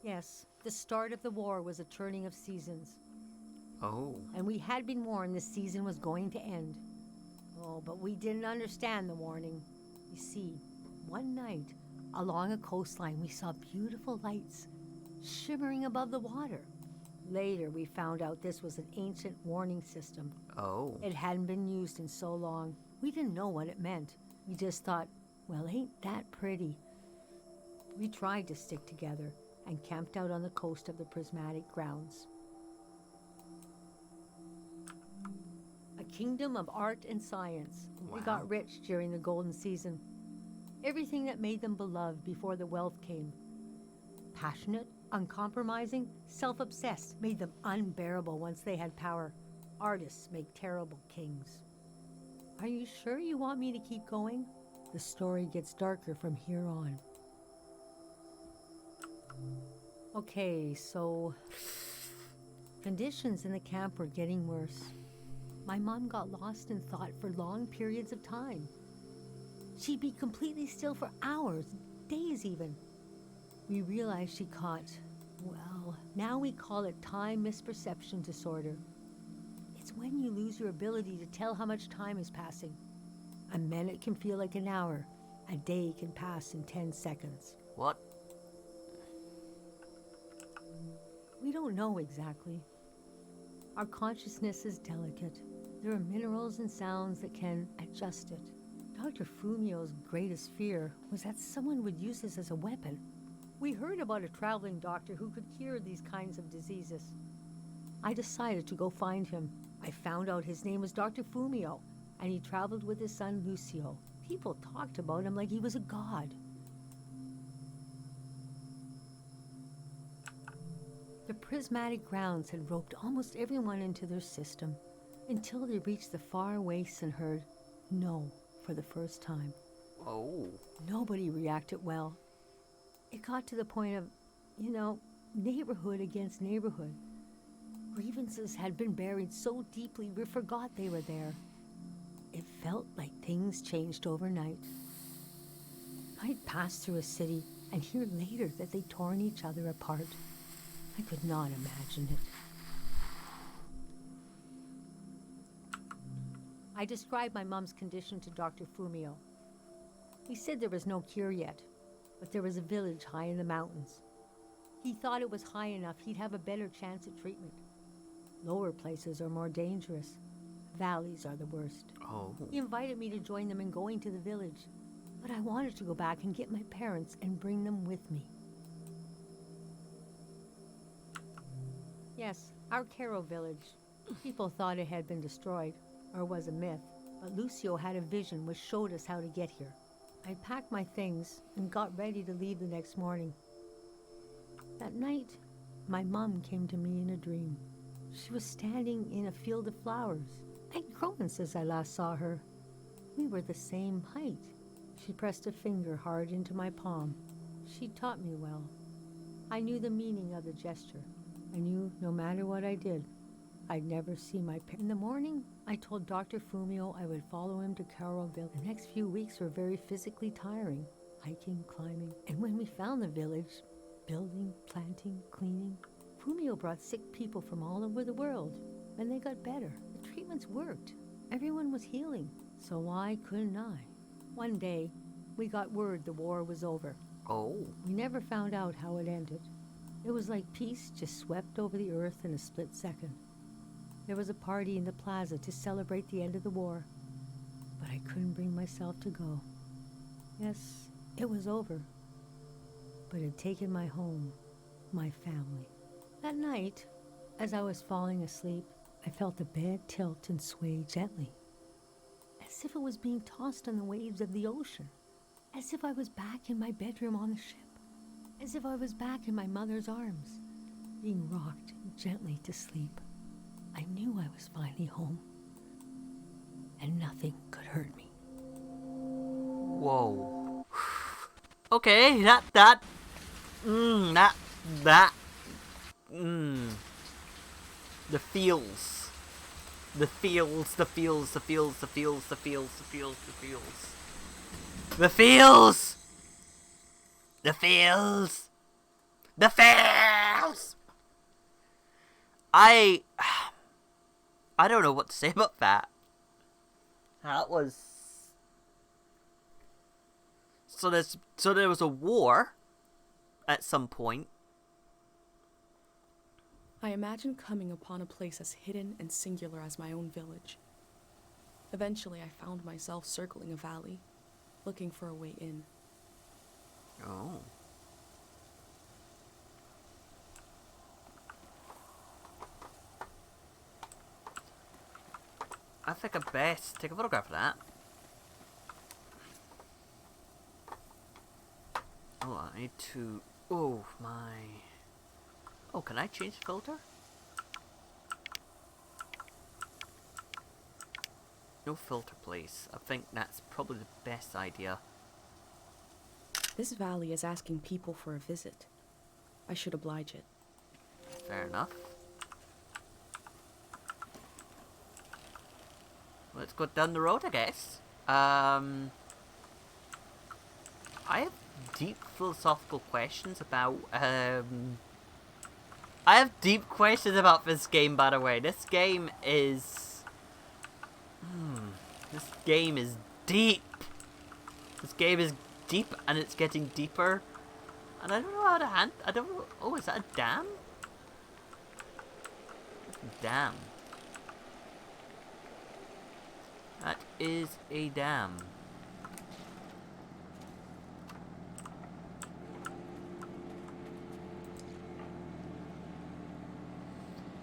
S8: Yes, the start of the war was a turning of seasons.
S1: Oh.
S8: And we had been warned this season was going to end. Oh, but we didn't understand the warning. You see, one night, along a coastline, we saw beautiful lights shimmering above the water. Later, we found out this was an ancient warning system.
S1: Oh.
S8: It hadn't been used in so long. We didn't know what it meant. We just thought, well, ain't that pretty? We tried to stick together and camped out on the coast of the prismatic grounds. A kingdom of art and science.
S1: Wow.
S8: They got rich during the golden season. Everything that made them beloved before the wealth came. Passionate, uncompromising, self-obsessed, made them unbearable once they had power. Artists make terrible kings. Are you sure you want me to keep going? The story gets darker from here on. Okay, so conditions in the camp were getting worse. My mom got lost in thought for long periods of time. She'd be completely still for hours, days even. We realized she caught, well, now we call it time misperception disorder. It's It's when you lose your ability to tell how much time is passing. A minute can feel like an hour. A day can pass in 10 seconds.
S1: What?
S8: We don't know exactly. Our consciousness is delicate. There are minerals and sounds that can adjust it. Dr. Fumio's greatest fear was that someone would use this as a weapon. We heard about a traveling doctor who could cure these kinds of diseases. I decided to go find him. I found out his name was Dr. Fumio, and he traveled with his son Lucio. People talked about him like he was a god. The prismatic grounds had roped almost everyone into their system until they reached the far wastes and heard no for the first time.
S1: Oh.
S8: Nobody reacted well. It got to the point of, neighborhood against neighborhood. Grievances had been buried so deeply we forgot they were there. It felt like things changed overnight. I'd pass through a city and hear later that they'd torn each other apart. I could not imagine it. I described my mom's condition to Dr. Fumio. He said there was no cure yet, but there was a village high in the mountains. He thought it was high enough he'd have a better chance at treatment. Lower places are more dangerous. Valleys are the worst.
S1: Oh.
S8: He invited me to join them in going to the village, but I wanted to go back and get my parents and bring them with me. Yes, our Caro village. People thought it had been destroyed, or was a myth, but Lucio had a vision which showed us how to get here. I packed my things and got ready to leave the next morning. That night, my mom came to me in a dream. She was standing in a field of flowers. I'd grown since I last saw her. We were the same height. She pressed a finger hard into my palm. She taught me well. I knew the meaning of the gesture. I knew no matter what I did, I'd never see my parents. In the morning, I told Dr. Fumio I would follow him to Caroville. The next few weeks were very physically tiring, hiking, climbing. And when we found the village, building, planting, cleaning, Fumio brought sick people from all over the world, and they got better. The treatments worked. Everyone was healing, so why couldn't I? One day, we got word the war was over.
S1: Oh.
S8: We never found out how it ended. It was like peace just swept over the earth in a split second. There was a party in the plaza to celebrate the end of the war, but I couldn't bring myself to go. Yes, it was over, but it had taken my home, my family. That night, as I was falling asleep, I felt the bed tilt and sway gently, as if it was being tossed on the waves of the ocean, as if I was back in my bedroom on the ship, as if I was back in my mother's arms, being rocked gently to sleep. I knew I was finally home, and nothing could hurt me.
S1: Whoa. Okay, The feels. The feels, the feels, the feels, the feels, the feels, the feels, the feels. The feels! The feels! The feels! I don't know what to say about that. That was... So there was a war at some point.
S2: I imagined coming upon a place as hidden and singular as my own village. Eventually, I found myself circling a valley, looking for a way in.
S1: Oh. I think I'd best take a photograph of that. Oh, I need to... Oh, my... Oh, can I change the filter? No filter, please. I think that's probably the best idea.
S2: This valley is asking people for a visit. I should oblige it.
S1: Fair enough. Let's go down the road, I guess. I have deep philosophical questions about I have deep questions about this game, by the way. This game is... This game is deep. This game is deep, and it's getting deeper. And I don't know how to I don't know... Oh, is that a dam? Dam. That is a dam.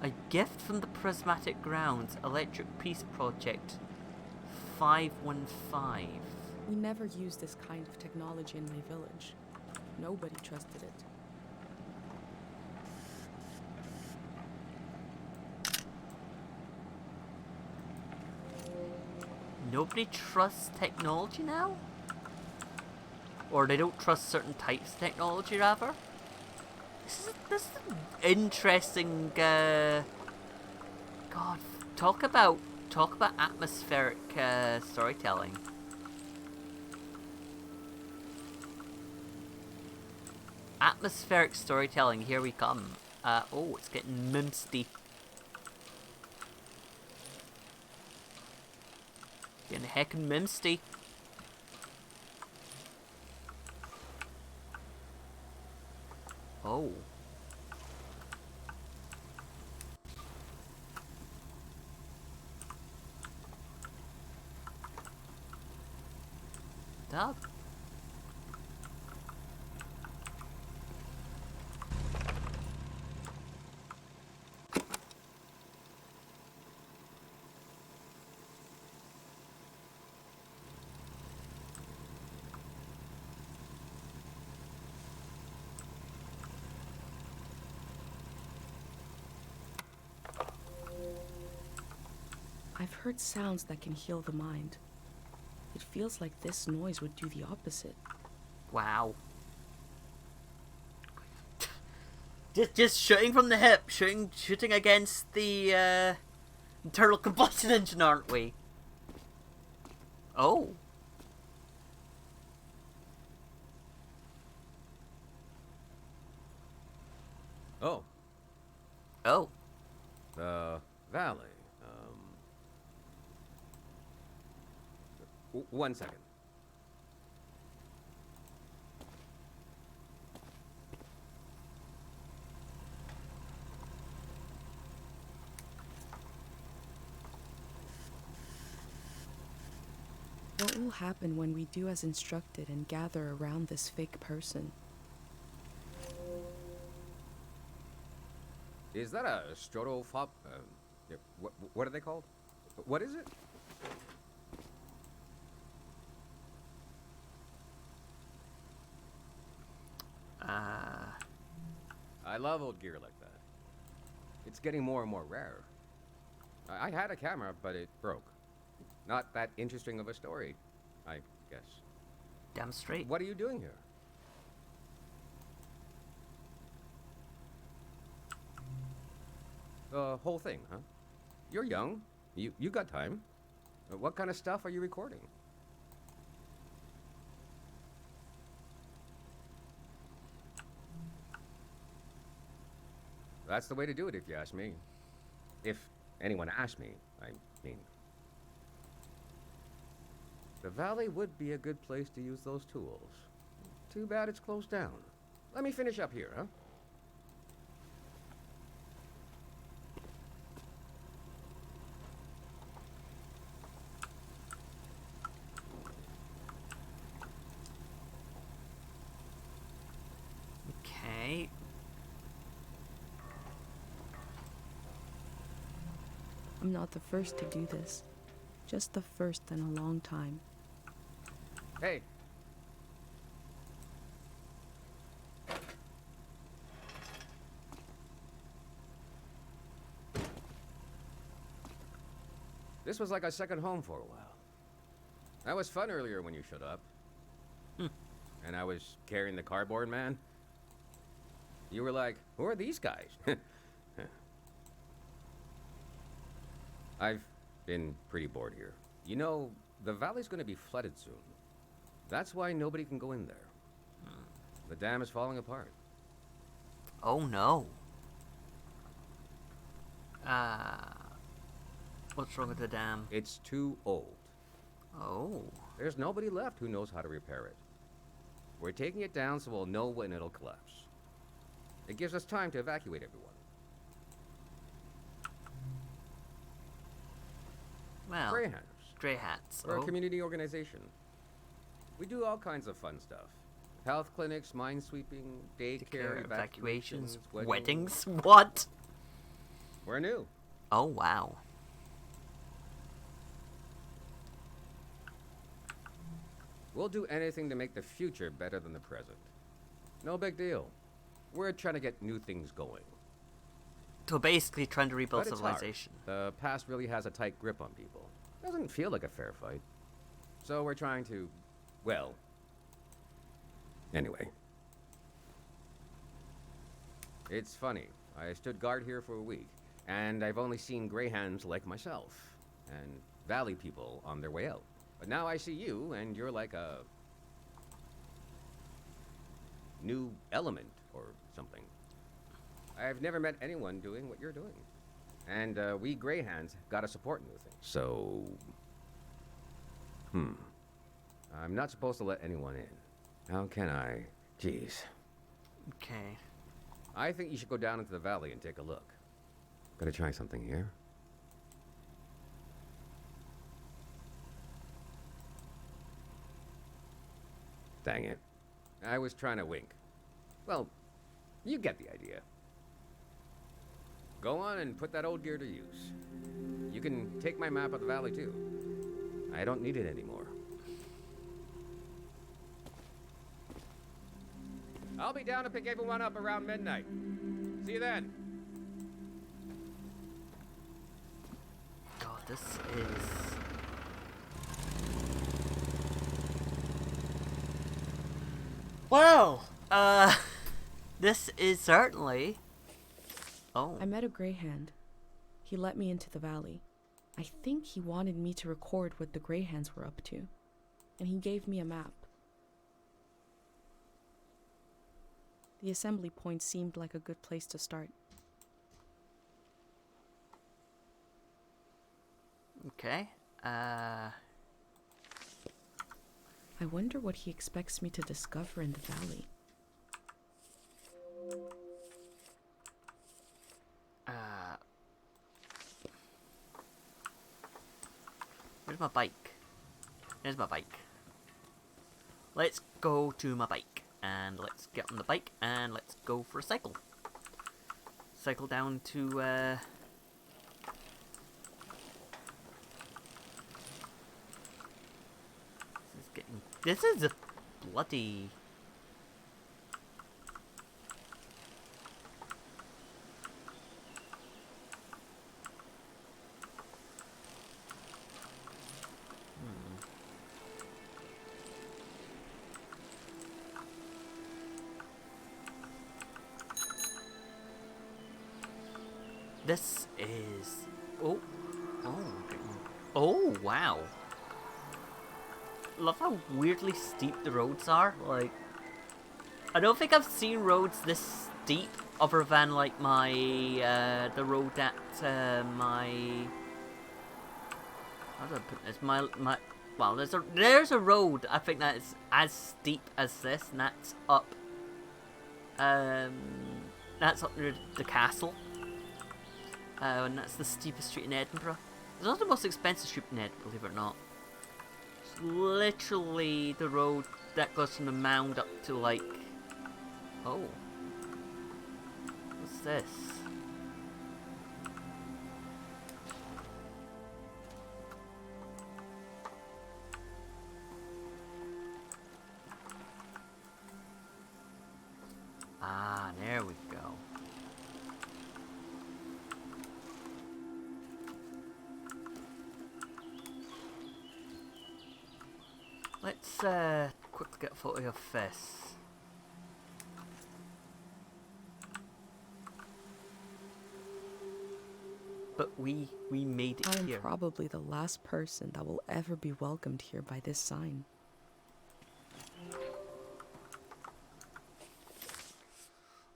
S1: A gift from the Prismatic Grounds Electric Peace Project 515.
S2: We never used this kind of technology in my village. Nobody trusted it.
S1: Nobody trusts technology now? Or they don't trust certain types of technology, rather? This is an interesting, God, talk about atmospheric, storytelling. Atmospheric storytelling, here we come. Oh, it's getting mimsty. Getting heckin' mimsty. Oh. Dub.
S2: I've heard sounds that can heal the mind. It feels like this noise would do the opposite.
S1: Wow. Just shooting from the hip, shooting against the internal combustion engine, aren't we? Oh.
S9: Oh,
S1: Oh.
S9: the valley. One second.
S2: What will happen when we do as instructed and gather around this fake person?
S9: Is that a strotopop? Yeah, what are they called? What is it? I love old gear like that. It's getting more and more rare. I had a camera, but it broke. Not that interesting of a story, I guess.
S1: Damn straight.
S9: What are you doing here? The whole thing, huh? You're young. You got time. What kind of stuff are you recording? That's the way to do it, if you ask me. If anyone asked me, I mean. The valley would be a good place to use those tools. Too bad it's closed down. Let me finish up here, huh?
S1: Okay.
S2: I'm not the first to do this. Just the first in a long time.
S9: Hey. This was like a second home for a while. That was fun earlier when you showed up. And I was carrying the cardboard man. You were like, who are these guys? I've been pretty bored here. You know, the valley's gonna be flooded soon. That's why nobody can go in there. The dam is falling apart.
S1: Oh no. What's wrong with the dam?
S9: It's too old.
S1: Oh.
S9: There's nobody left who knows how to repair it. We're taking it down so we'll know when it'll collapse. It gives us time to evacuate everyone.
S1: Well,
S9: Greyhounds.
S1: Grey Hats.
S9: We're
S1: Oh.
S9: a community organization. We do all kinds of fun stuff. Health clinics, mine sweeping, daycare,
S1: Evacuations.
S9: weddings.
S1: Weddings? What?
S9: We're new.
S1: Oh, wow.
S9: We'll do anything to make the future better than the present. No big deal. We're trying to get new things going.
S1: So basically trying to rebuild
S9: But it's hard.
S1: civilization.
S9: The past really has a tight grip on people. Doesn't feel like a fair fight. So we're trying to, well, anyway. It's funny. I stood guard here for a week, and I've only seen greyhounds like myself, and valley people on their way out. But now I see you, and you're like a new element or something. I've never met anyone doing what you're doing. And we greyhounds gotta support new things. So, I'm not supposed to let anyone in. How can I? Jeez.
S1: Okay.
S9: I think you should go down into the valley and take a look. Gotta try something here. Dang it. I was trying to wink. Well, you get the idea. Go on and put that old gear to use. You can take my map of the valley too. I don't need it anymore. I'll be down to pick everyone up around midnight. See you then.
S1: God, this is... Well, this is certainly... Oh.
S2: I met a greyhound. He let me into the valley. I think he wanted me to record what the greyhounds were up to, and he gave me a map. The assembly point seemed like a good place to start.
S1: Okay.
S2: I wonder what he expects me to discover in the valley.
S1: Where's my bike? There's my bike. Let's go to my bike. And let's get on the bike and let's go for a cycle. Cycle down to, This is a bloody... This is... Oh, wow. Love how weirdly steep the roads are. Like, I don't think I've seen roads this steep other than, like, my, the road at, my... How do I put this? Well, there's a road, I think, that is as steep as this, and that's up near the castle. And that's the steepest street in Edinburgh. It's also the most expensive street in Edinburgh, believe it or not. It's literally the road that goes from the mound up to, like... Oh. What's this? Ah, there we go. Let's quickly get a photo of this. But we made it
S2: I am
S1: here.
S2: probably the last person that will ever be welcomed here by this sign.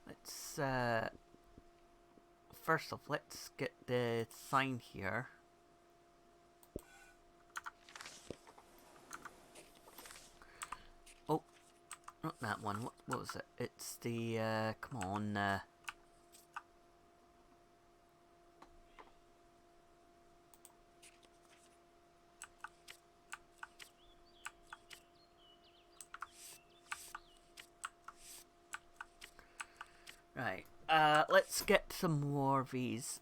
S1: Let's first off, let's get the sign here. Oh, not that one. What was it? It's the, come on, right. Let's get some more of these.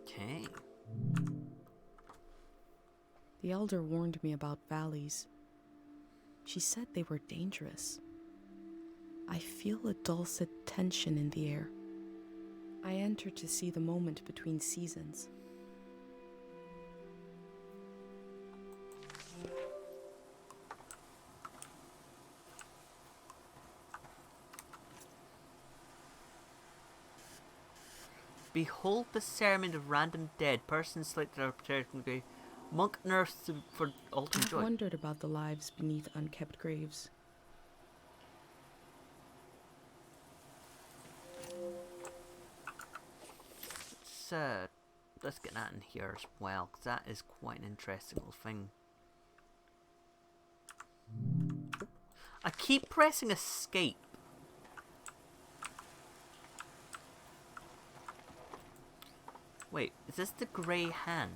S1: Okay.
S2: The elder warned me about valleys. She said they were dangerous. I feel a dulcet tension in the air. I enter to see the moment between seasons.
S1: Behold the ceremony of random dead. Persons selected are prepared to go. Monk nurse for ultimate
S2: I've
S1: joy.
S2: wondered about the lives beneath unkept graves.
S1: Let's get that in here as well, because that is quite an interesting little thing. I keep pressing escape. Wait, is this the grey hand?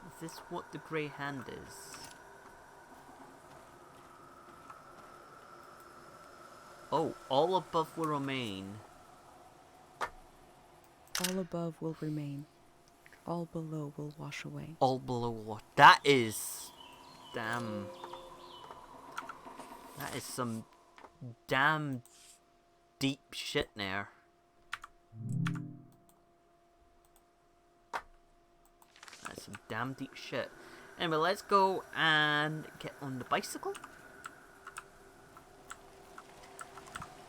S1: Is this what the grey hand is? Oh, all above will remain.
S2: All above will remain. All below will wash away.
S1: All below what? That is... Damn. That is some damn deep shit there. That's some damn deep shit. Anyway, let's go and get on the bicycle.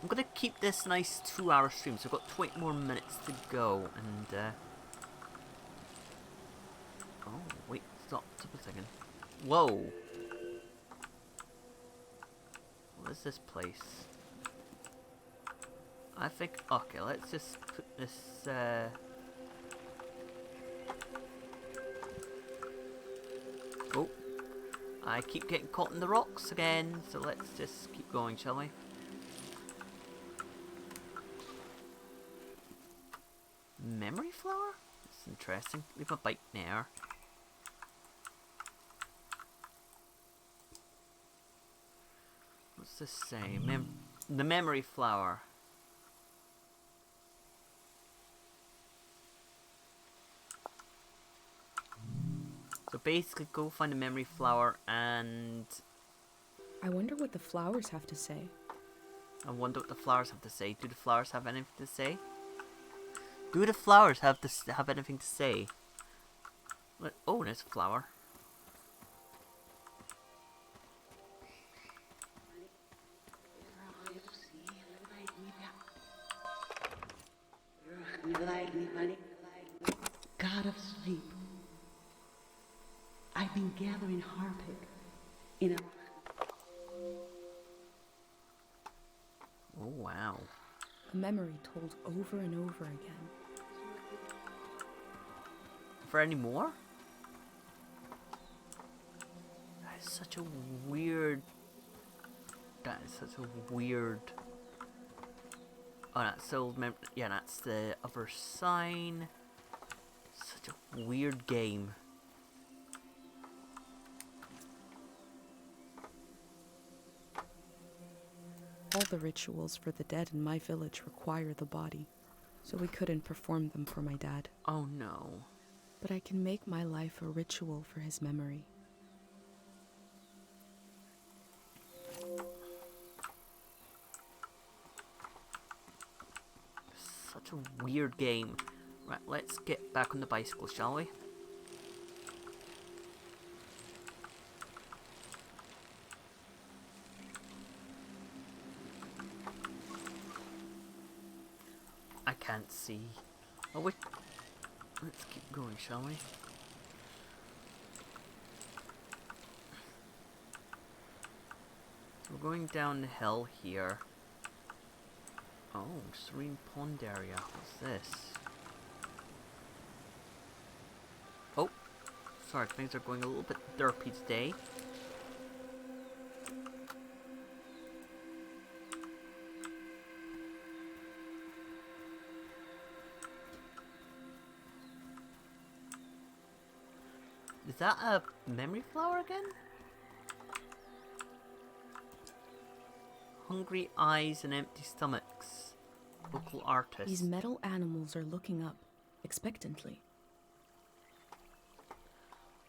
S1: I'm gonna keep this nice 2-hour stream, so I've got 20 more minutes to go, and oh, wait, stop a second. Whoa! What is this place? I think, okay, let's just put this, oh, I keep getting caught in the rocks again, so let's just keep going, shall we? Memory flower? That's interesting. Leave my bike there. What's this say? The memory flower. So basically go find a memory flower and...
S2: I wonder what the flowers have to say.
S1: I wonder what the flowers have to say. Do the flowers have anything to say? Do the flowers have anything to say? Oh, there's a flower.
S10: God of sleep, I've been gathering harpic in a...
S1: Oh, wow.
S2: A memory told over and over again.
S1: For any more? That is such a weird... That is such a weird... Oh, that's still... Yeah, that's the other sign. Such a weird game.
S2: All the rituals for the dead in my village require the body, so we couldn't perform them for my dad.
S1: Oh no.
S2: But I can make my life a ritual for his memory.
S1: Such a weird game. Right, let's get back on the bicycle, shall we? can't see. Oh wait. Let's keep going, shall we? We're going down the hill here. Oh, Serene Pond area. What's this? Oh, sorry, things are going a little bit derpy today. Is that a memory flower again? Hungry eyes and empty stomachs. Local artist.
S2: These metal animals are looking up, expectantly.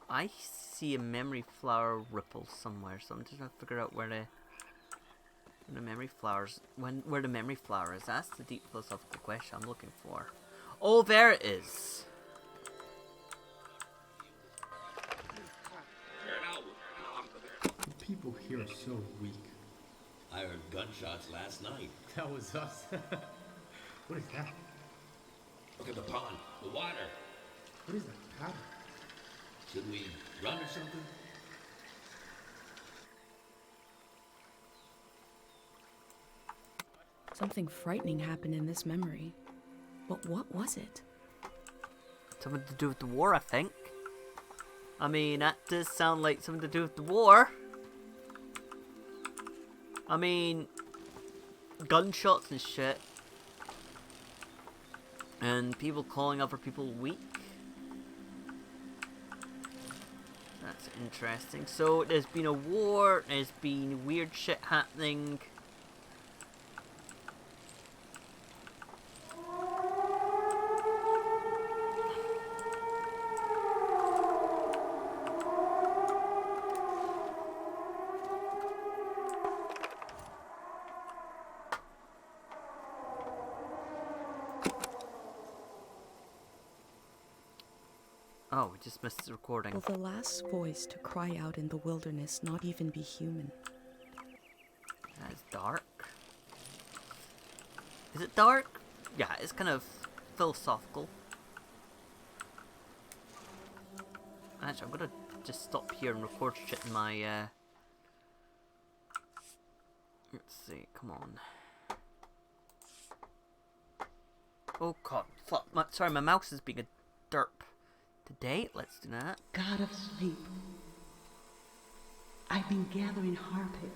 S1: I see a memory flower ripple somewhere, so I'm just trying to figure out where the memory flowers, where the memory flower is. That's the deep philosophical question I'm looking for. Oh, there it is.
S11: The people here are so weak.
S12: I heard gunshots last night.
S11: That was us. What is that?
S12: Look at the pond, the water.
S11: What is that powder?
S12: Should we run or something?
S2: Something frightening happened in this memory. But what was it?
S1: Something to do with the war, I think. I mean, that does sound like something to do with the war. I mean, gunshots and shit. And people calling other people weak. That's interesting. So, there's been a war, there's been weird shit happening. Oh, we just missed the recording.
S2: Will the last voice to cry out in the wilderness not even be human?
S1: That's dark. Is it dark? Yeah, it's kind of philosophical. Actually, I'm gonna just stop here and record shit in my, Let's see, come on. Oh god, fuck, sorry, my mouse is being a derp. Today, let's do that.
S10: God of sleep, I've been gathering Harpic.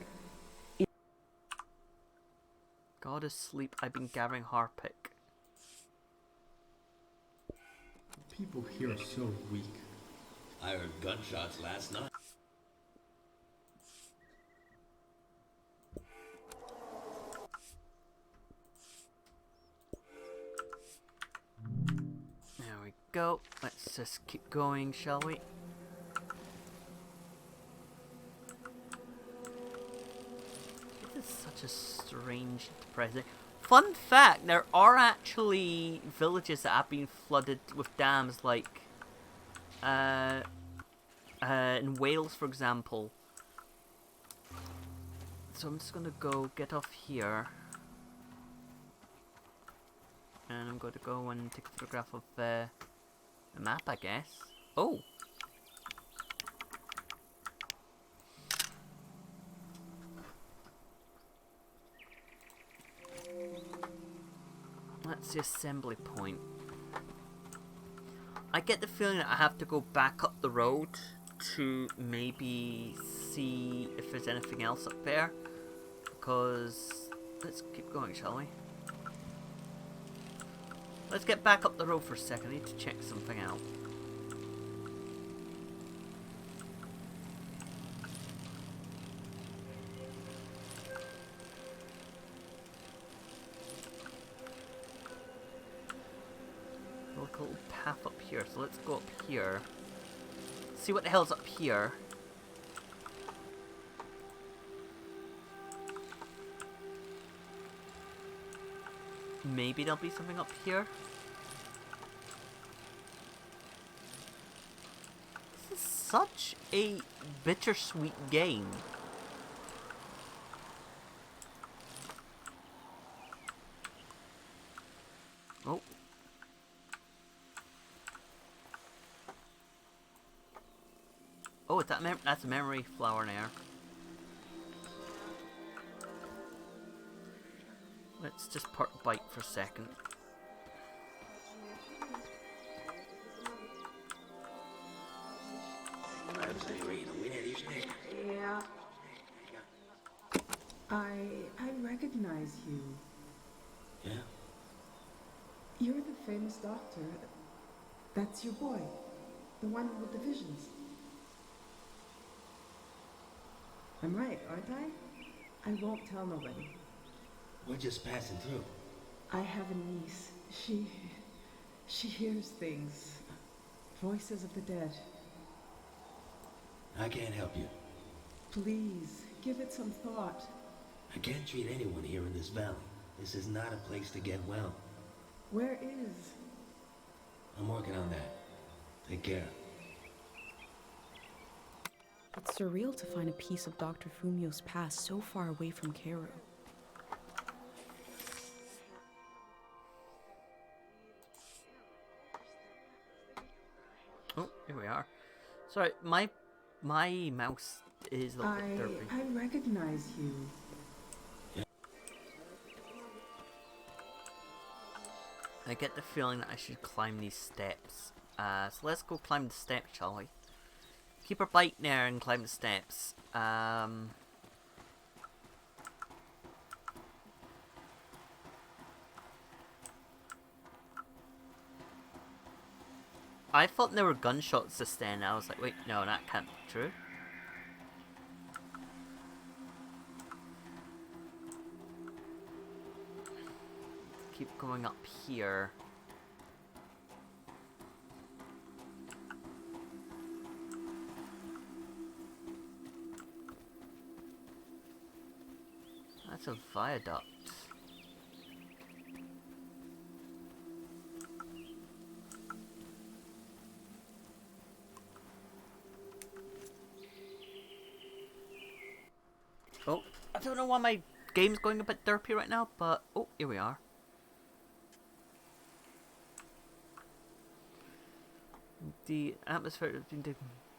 S1: God of sleep, I've been gathering Harpic.
S11: People here are so weak.
S12: I heard gunshots last night.
S1: There we go. Let's just keep going, shall we? This is such a strange, depressing. Fun fact: there are actually villages that have been flooded with dams, like in Wales, for example. So I'm just gonna go get off here. And I'm going to go and take a photograph of the map, I guess. Oh! That's the assembly point. I get the feeling that I have to go back up the road to maybe see if there's anything else up there. Because let's keep going, shall we? Let's get back up the road for a second. I need to check something out. Look, a little path up here. So let's go up here. See what the hell's up here. Maybe there'll be something up here. This is such a bittersweet game. Oh. Oh, is that that's a memory flower there. Let's just park the bike for a second.
S2: Yeah. I recognize you.
S12: Yeah?
S2: You're the famous doctor. That's your boy. The one with the visions. I'm right, aren't I? I won't tell nobody.
S12: We're just passing through.
S2: I have a niece. She hears things. Voices of the dead.
S12: I can't help you.
S2: Please, give it some thought.
S12: I can't treat anyone here in this valley. This is not a place to get well.
S2: Where is?
S12: I'm working on that. Take care.
S2: It's surreal to find a piece of Dr. Fumio's past so far away from Cairo.
S1: Oh, here we are. Sorry, my mouse is a little bit derpy.
S2: I recognize you.
S1: I get the feeling that I should climb these steps. So let's go climb the steps, shall we? Keep our bike there and climb the steps. I thought there were gunshots just then. I was like, wait, no, that can't be true. Keep going up here. That's a viaduct. Oh, I don't know why my game's going a bit derpy right now, but oh, here we are. The atmosphere has been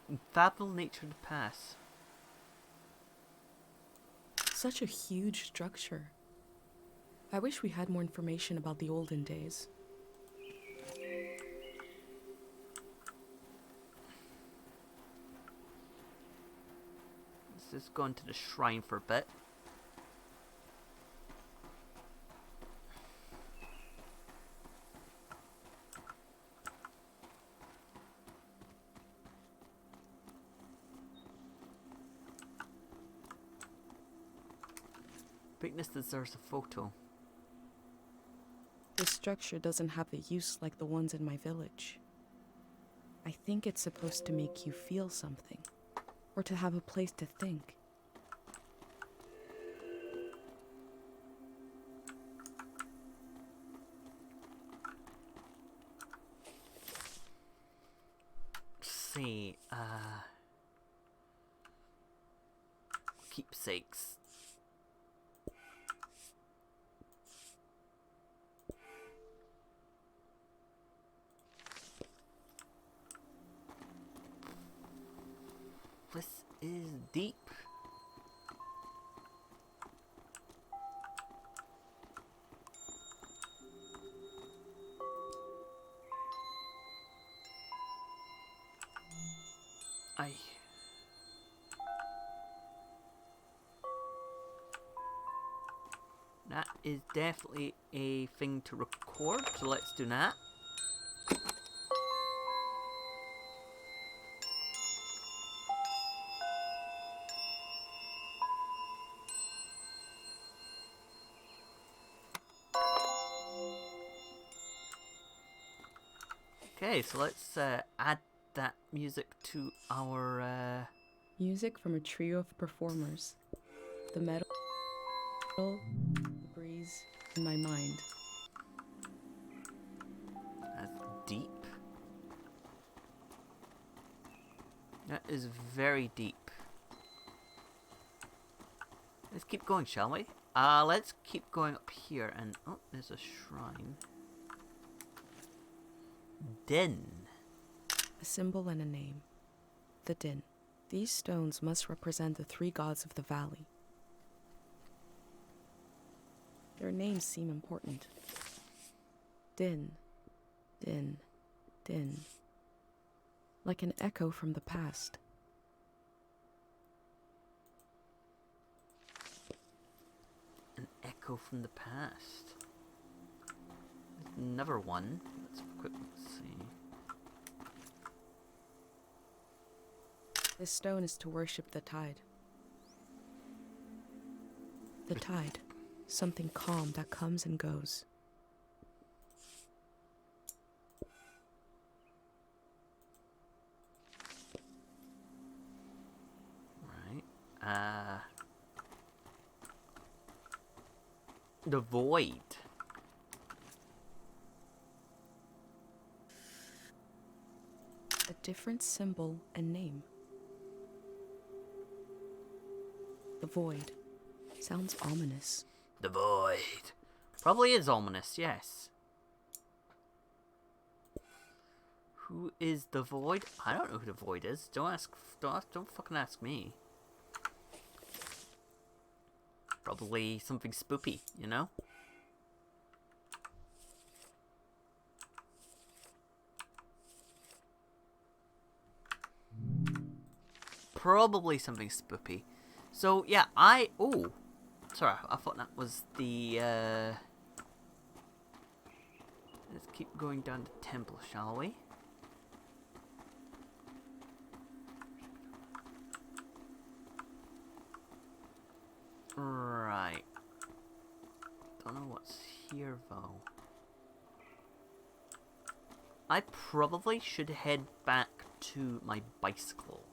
S1: unfathomable nature of the past.
S2: Such a huge structure. I wish we had more information about the olden days.
S1: Let's just go into the shrine for a bit. Weakness deserves a photo.
S2: This structure doesn't have a use like the ones in my village. I think it's supposed to make you feel something, or to have a place to think.
S1: See, keepsakes. This is deep. That is definitely a thing to record, so let's do that. Okay, so let's add that music to our...
S2: Music from a trio of performers. The metal, the breeze, and my mind.
S1: That's deep. That is very deep. Let's keep going, shall we? Let's keep going up here and... Oh, there's a shrine. Din.
S2: A symbol and a name. The Din. These stones must represent the 3 gods of the valley. Their names seem important. Din, Din, Din. Like an echo from the past.
S1: An echo from the past. Never one. Let's quickly see.
S2: This stone is to worship the tide. The tide. Something calm that comes and goes.
S1: Right. The void.
S2: A different symbol and name. The void. Sounds ominous.
S1: The void. Probably is ominous, yes. Who is the void? I don't know who the void is. Don't fucking ask me. Probably something spoopy, you know? Probably something spoopy. So, yeah, oh. Sorry, I thought that was the, Let's keep going down the temple, shall we? Right. Don't know what's here, though. I probably should head back to my bicycle,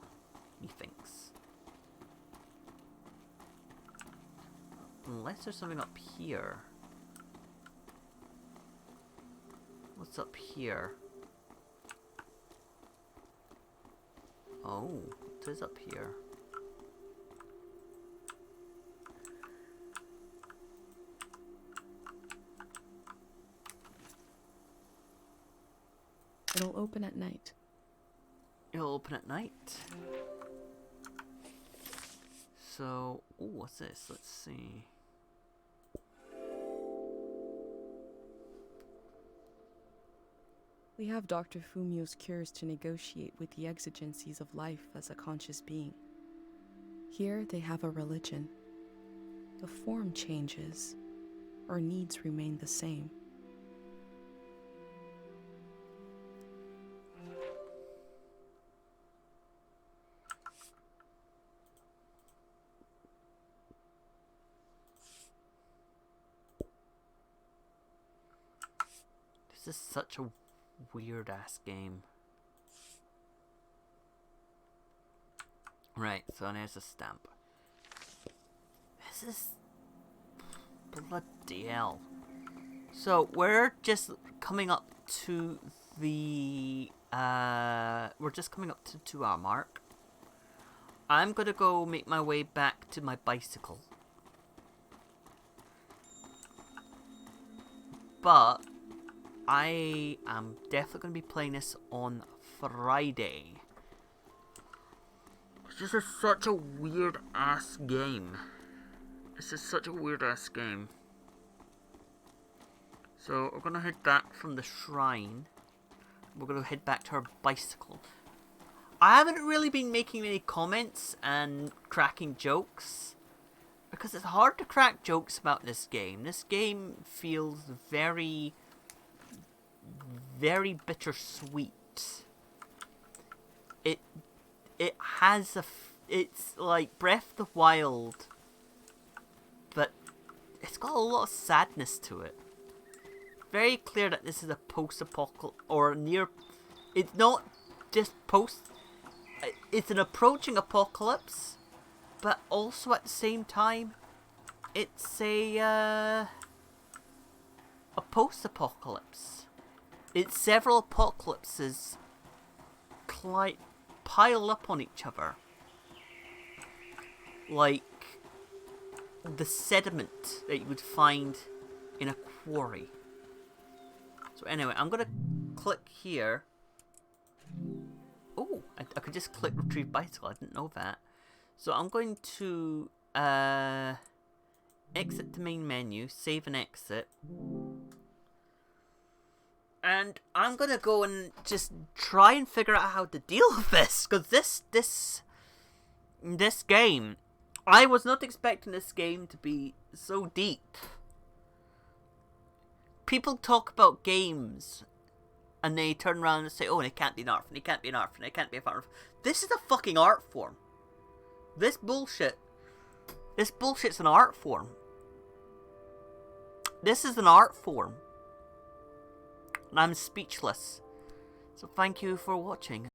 S1: methinks. Unless there's something up here. What's up here? Oh, what is up here?
S2: It'll open at night.
S1: It'll open at night. So, ooh, what's this? Let's see.
S2: We have Dr. Fumio's cures to negotiate with the exigencies of life as a conscious being. Here they have a religion. The form changes. Our needs remain the same.
S1: This is such a weird ass game. Right, so there's a stamp. This is bloody hell. So we're just coming up to the we're just coming up to 2-hour mark. I'm gonna go make my way back to my bicycle. But I am definitely going to be playing this on Friday. This is such a weird ass game. This is such a weird ass game. So we're going to head back from the shrine. We're going to head back to our bicycle. I haven't really been making any comments and cracking jokes. Because it's hard to crack jokes about this game. This game feels very bittersweet. It has it's like Breath of the Wild, but it's got a lot of sadness to it. Very clear that this is a post-apocalypse or near. It's not just post. It's an approaching apocalypse, but also at the same time, it's a post-apocalypse. It's several apocalypses pile up on each other. Like the sediment that you would find in a quarry. So anyway, I'm going to click here. Oh, I could just click retrieve bicycle. I didn't know that. So I'm going to exit the main menu, save and exit. And I'm gonna go and just try and figure out how to deal with this, because this game, I was not expecting this game to be so deep. People talk about games, and they turn around and say, "Oh, and it can't be an art form. It can't be an art form. It can't be an art form." This is a fucking art form. This bullshit's an art form. This is an art form. And I'm speechless. So thank you for watching.